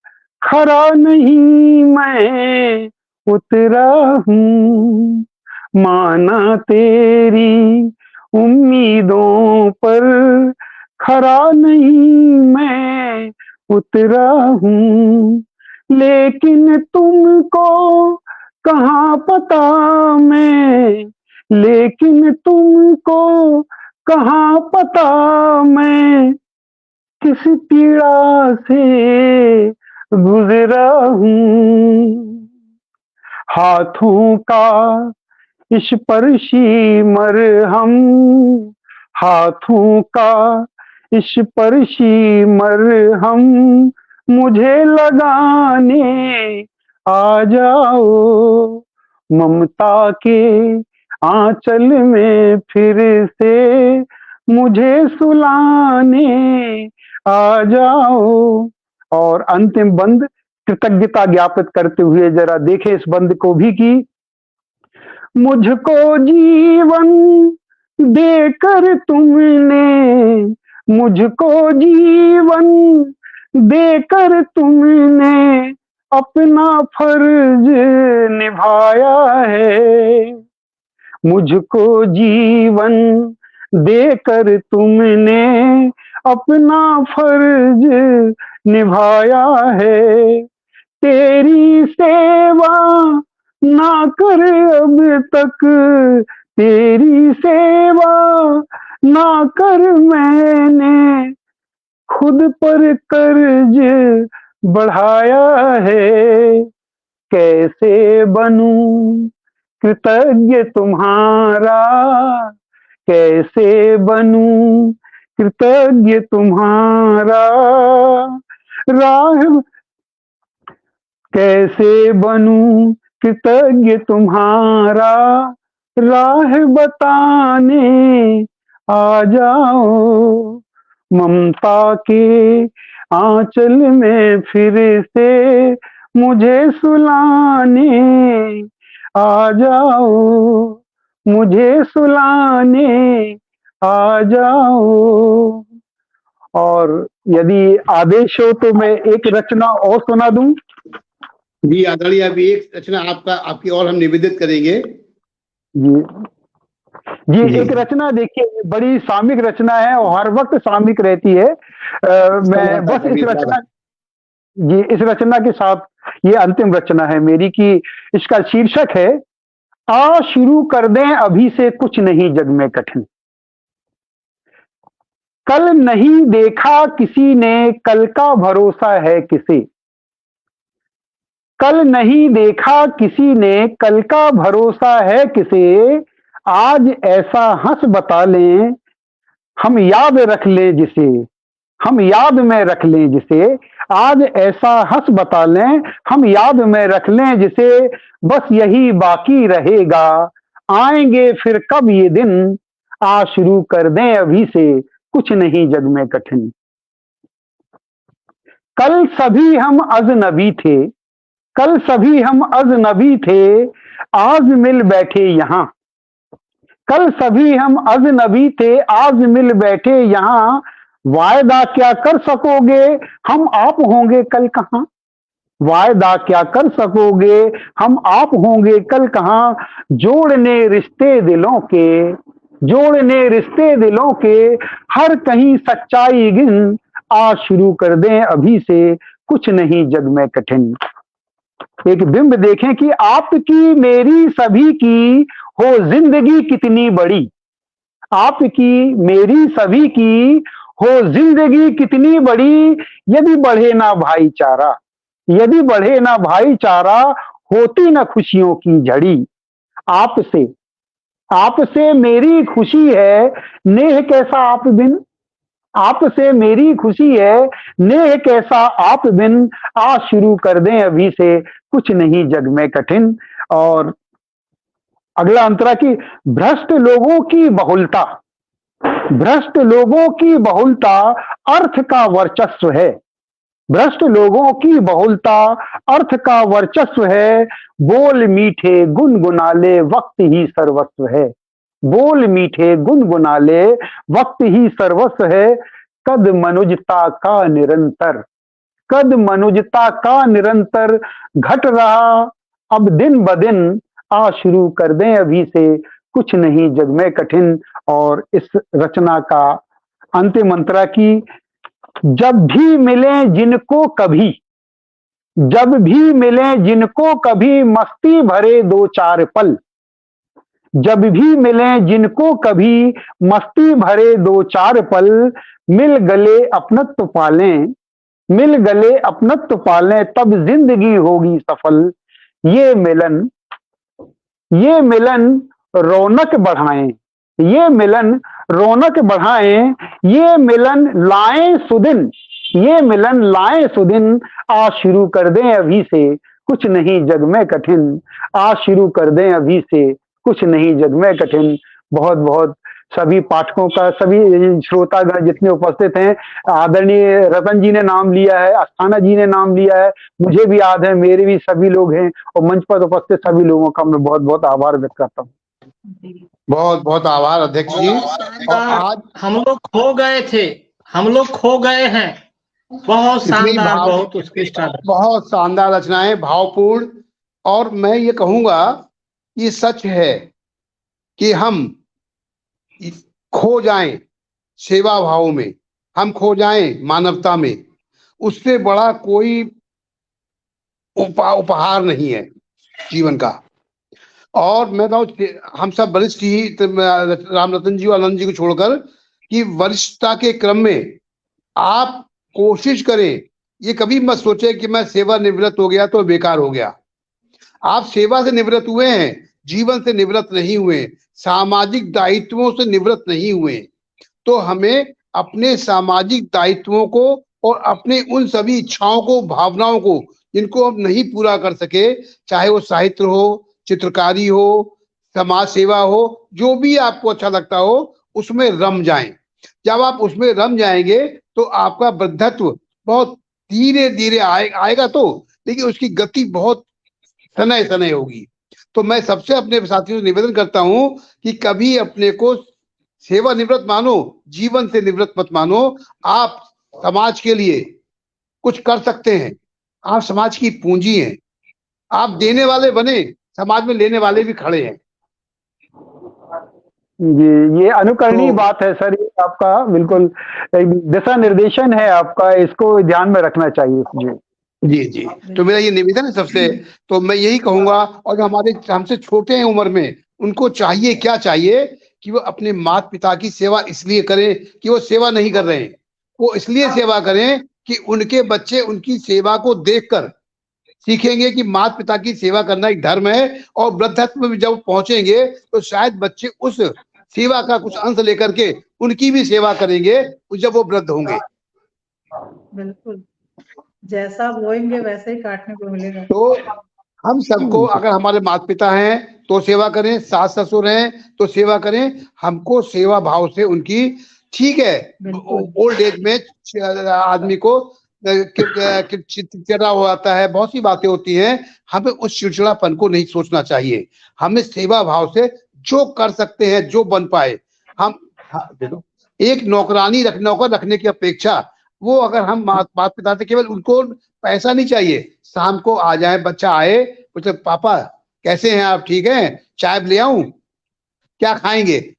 खरा नहीं मैं उतरा हूँ, माना तेरी उम्मीदों पर खरा नहीं मैं उतरा हूँ, लेकिन तुमको कहाँ पता मैं, लेकिन तुमको कहाँ पता मैं किस पीड़ा से गुजरा हूँ, हाथों का स्पर्शी मरहम, हाथों का स्पर्शी मरहम मुझे लगाने आ जाओ, ममता के आंचल में फिर से मुझे सुलाने आ जाओ। और अंतिम बंद कृतज्ञता ज्ञापित करते हुए जरा देखें इस बंद को भी कि मुझको जीवन देकर तुमने, मुझको जीवन देकर तुमने अपना फर्ज निभाया है। मुझको जीवन देकर तुमने अपना फर्ज निभाया है। तेरी सेवा ना कर अब तक, तेरी सेवा ना कर मैंने खुद पर कर्ज बढ़ाया है। कैसे बनूं कृतज्ञ तुम्हारा, कैसे बनूं कृतज्ञ तुम्हारा, राह कैसे बनूं कृतज्ञ तुम्हारा, राह बताने आ जाओ। ममता के आंचल में फिर से मुझे सुलाने आ जाओ, मुझे सुलाने आ जाओ। और यदि आदेश हो तो मैं एक रचना और सुना दूं। जी आदरणीय, अभी एक रचना आपकी और हम निवेदित करेंगे। जी जी, एक रचना देखिए, बड़ी सामिक रचना है और हर वक्त सामिक रहती है। मैं बस इस रचना, जी इस रचना के साथ ये अंतिम रचना है मेरी कि इसका शीर्षक है आ शुरू कर दें अभी से कुछ नहीं जग में कठिन। कल नहीं देखा किसी ने कल का भरोसा है किसे, कल नहीं देखा किसी ने कल का भरोसा है किसे। आज ऐसा हंस बता लें हम याद रख लें जिसे, हम याद में रख लें जिसे। आज ऐसा हंस बता लें हम याद में रख लें जिसे। बस यही बाकी रहेगा आएंगे फिर कब ये दिन, आ शुरू कर दें अभी से कुछ नहीं जग में कठिन। कल सभी हम अजनबी थे, कल सभी हम अजनबी थे, आज मिल बैठे यहाँ। कल सभी हम अजनबी थे, आज मिल बैठे यहाँ। वायदा क्या कर सकोगे हम आप होंगे कल कहाँ, वायदा क्या कर सकोगे हम आप होंगे कल कहाँ। जोड़ने रिश्ते दिलों के, जोड़ने रिश्ते दिलों के, हर कहीं सच्चाई गिन। आ शुरू कर दें अभी से कुछ नहीं जग में कठिन। एक बिंब देखें कि आपकी मेरी सभी की हो जिंदगी कितनी बड़ी, आपकी मेरी सभी की हो जिंदगी कितनी बड़ी। यदि बढ़े ना भाईचारा, यदि बढ़े ना भाईचारा, होती ना खुशियों की झड़ी। आपसे आपसे मेरी खुशी है नेह कैसा आप बिन, आपसे मेरी खुशी है नेह कैसा आप बिन। आ शुरू कर दें अभी से कुछ नहीं जग में कठिन। और अगला अंतरा की भ्रष्ट लोगों की बहुलता, भ्रष्ट लोगों की बहुलता अर्थ का वर्चस्व है, भ्रष्ट लोगों की बहुलता अर्थ का वर्चस्व है। बोल मीठे गुनगुनाले वक्त ही सर्वस्व है, बोल मीठे गुनगुनाले वक्त ही सर्वस्व है। कद मनुजता का निरंतर, कद मनुजता का निरंतर घट रहा अब दिन ब दिन। आ शुरू कर दें अभी से कुछ नहीं जग में कठिन। और इस रचना का अंतिम अंतरा की जब भी मिले जिनको कभी, जब भी मिले जिनको कभी मस्ती भरे दो चार पल, जब भी मिले जिनको कभी मस्ती भरे दो चार पल। मिल गले अपनत्व पालें, मिल गले अपनत्व पालें तब जिंदगी होगी सफल। ये मिलन, ये मिलन रौनक बढ़ाएं, ये मिलन रौनक बढ़ाएं। ये मिलन लाएं सुदिन, ये मिलन लाएं सुदिन। आ शुरू कर दें अभी से कुछ नहीं जग में कठिन, आ शुरू कर दें अभी से कुछ नहीं जग में कठिन। बहुत बहुत सभी पाठकों का, सभी श्रोतागण जितने उपस्थित हैं, आदरणीय रतन जी ने नाम लिया है, अस्थाना जी ने नाम लिया है, मुझे भी याद है, मेरे भी सभी लोग हैं, और मंच पर उपस्थित सभी लोगों का मैं बहुत बहुत आभार व्यक्त करता हूँ। बहुत बहुत आभार अध्यक्ष जी। और आज हम लोग खो गए थे, हम लोग खो गए हैं। बहुत इतनी शानदार, भाव, बहुत उत्कृष्ट। बहुत शानदार रचनाएं, भावपूर्ण। और मैं ये कहूंगा, ये सच है कि हम खो जाएं सेवा भाव में, हम खो जाएं मानवता में, उससे बड़ा कोई उपहार नहीं है जीवन का। और मैं कहूँ, हम सब वरिष्ठ ही, राम रतन जी और आनंद जी को छोड़कर, कि वरिष्ठता के क्रम में आप कोशिश करें, ये कभी मत सोचे कि मैं सेवा निवृत्त हो गया तो बेकार हो गया। आप सेवा से निवृत्त हुए हैं, जीवन से निवृत्त नहीं हुए, सामाजिक दायित्वों से निवृत्त नहीं हुए। तो हमें अपने सामाजिक दायित्वों को और अपने उन सभी इच्छाओं को, भावनाओं को, जिनको हम नहीं पूरा कर सके, चाहे वो साहित्य हो, चित्रकारी हो, समाज सेवा हो, जो भी आपको अच्छा लगता हो, उसमें रम जाएं। जब आप उसमें रम जाएंगे तो आपका वृद्धत्व बहुत धीरे धीरे आएगा, तो लेकिन उसकी गति बहुत सनय सनय होगी। तो मैं सबसे अपने साथियों से निवेदन करता हूं कि कभी अपने को सेवा निवृत्त मानो, जीवन से निवृत्त मत मानो। आप समाज के लिए कुछ कर सकते हैं, आप समाज की पूंजी हैं, आप देने वाले बने, समाज में लेने वाले भी खड़े हैं। ये अनुकरणीय तो बात है सर, ये आपका बिल्कुल दिशा निर्देशन है आपका, इसको ध्यान में रखना चाहिए। जी जी, तो मेरा ये निवेदन है सबसे। तो मैं यही कहूंगा, और जो हमारे हमसे छोटे हैं उम्र में, उनको चाहिए, क्या चाहिए कि वो अपने माता पिता की सेवा इसलिए करें कि वो सेवा नहीं कर रहे हैं, वो इसलिए सेवा करें कि उनके बच्चे उनकी सेवा को देखकर सीखेंगे कि माता पिता की सेवा करना एक धर्म है। और वृद्धत्व में जब पहुंचेंगे तो शायद बच्चे उस सेवा का कुछ अंश लेकर के उनकी भी सेवा करेंगे जब वो वृद्ध होंगे। बिल्कुल, जैसा बोएंगे वैसे ही काटने को मिलेगा। तो हम सबको, अगर हमारे माता पिता हैं तो सेवा करें, सास ससुर हैं तो सेवा करें, हमको सेवा भाव से उनकी, ठीक है ओल्ड एज में आदमी को चिड़चिड़ा हो जाता है, बहुत सी बातें होती हैं, हमें उस चिड़चिड़ापन को नहीं सोचना चाहिए। हमें सेवा भाव से जो कर सकते हैं, जो बन पाए हम, देखो एक नौकर रखने की अपेक्षा, वो अगर हम माता पिता से केवल उनको पैसा नहीं चाहिए, शाम को आ जाए, बच्चा आए, पूछे पापा कैसे हैं आप, ठीक हैं, चाय ले आऊं, क्या खाएंगे,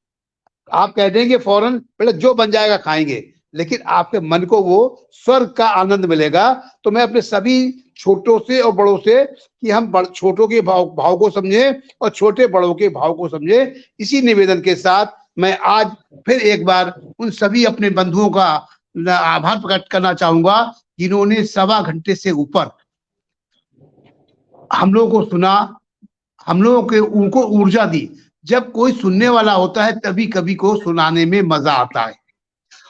आप कह देंगे फौरन पहले जो बन जाएगा खाएंगे, लेकिन आपके मन को वो स्वर्ग का आनंद मिलेगा। तो मैं अपने सभी छोटों से और बड़ों से कि हम छोटों के भाव को समझें और छोटे बड़ों के भाव को समझें। इसी निवेदन के साथ मैं आज फिर एक बार उन सभी अपने बंधुओं का आभार प्रकट करना चाहूंगा जिन्होंने 1.25 घंटे से ऊपर हम लोगों को सुना, हम लोगों के उनको ऊर्जा दी। जब कोई सुनने वाला होता है तभी कभी को सुनाने में मजा आता है।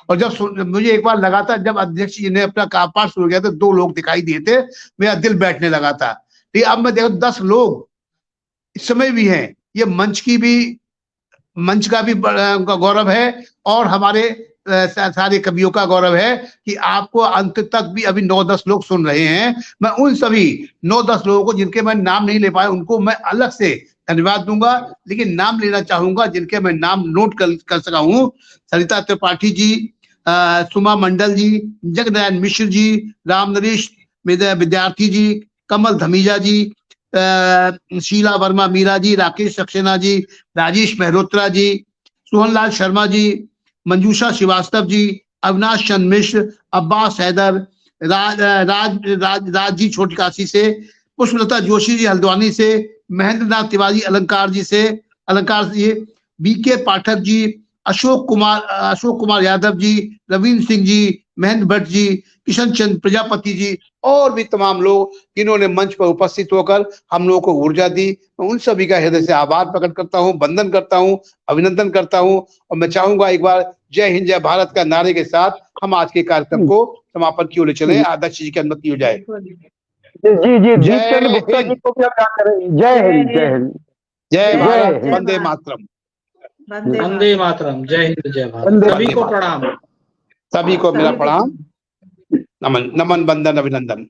और जब मुझे एक बार लगा था, जब अध्यक्ष जी ने अपना पाठ शुरू किया था, 2 लोग दिखाई दिए थे, मेरा दिल बैठने लगा था। लेकिन अब मैं देखो 10 लोग इस समय भी हैं। ये मंच का भी गौरव है और हमारे सारे कवियों का गौरव है कि आपको अंत तक भी अभी 9-10 लोग सुन रहे हैं। मैं उन सभी 9-10 लोगों को जिनके मैं नाम नहीं ले पाया, उनको मैं अलग से धन्यवाद दूंगा, लेकिन नाम लेना चाहूंगा जिनके मैं नाम नोट कर सका हूं। सरिता त्रिपाठी जी, सुमा मंडल जी, जगनारायण मिश्र जी, राम नरेश विद्यार्थी जी, कमल धमीजा जी, शीला वर्मा मीरा जी, राकेश सक्सेना जी, राजेश मेहरोत्रा जी, सोहनलाल शर्मा जी, मंजूषा श्रीवास्तव जी, अविनाश चंद मिश्र, अब्बास हैदर, राज जी छोटी काशी से, पुष्पलता जोशी जी हल्द्वानी से, महेंद्र नाथ तिवारी अलंकार जी, बीके पाठक जी, अशोक कुमार यादव जी, रविंद्र सिंह जी, महेंद्र भट्ट जी, किशन चंद्र प्रजापति जी, और भी तमाम लोग जिन्होंने मंच पर उपस्थित होकर हम लोगों को ऊर्जा दी। मैं उन सभी का हृदय से आभार प्रकट करता हूं, वंदन करता हूं, अभिनंदन करता हूं। और मैं चाहूंगा एक बार जय हिंद जय भारत का नारे के साथ हम आज के कार्यक्रम को समापन की ओर ले चले। अध्यक्ष जी की अनुमति हो जाए। जी दीपचंद गुप्ता जी को क्या करें। जय हिंद, जय हिंद, जय भारत, वंदे मातरम। वंदे मातरम। जय हिंद जय भारत। वंदे सभी को प्रणाम। सभी को मेरा सभी को प्रणाम, नमन, नमन, बंदन, अभिनंदन।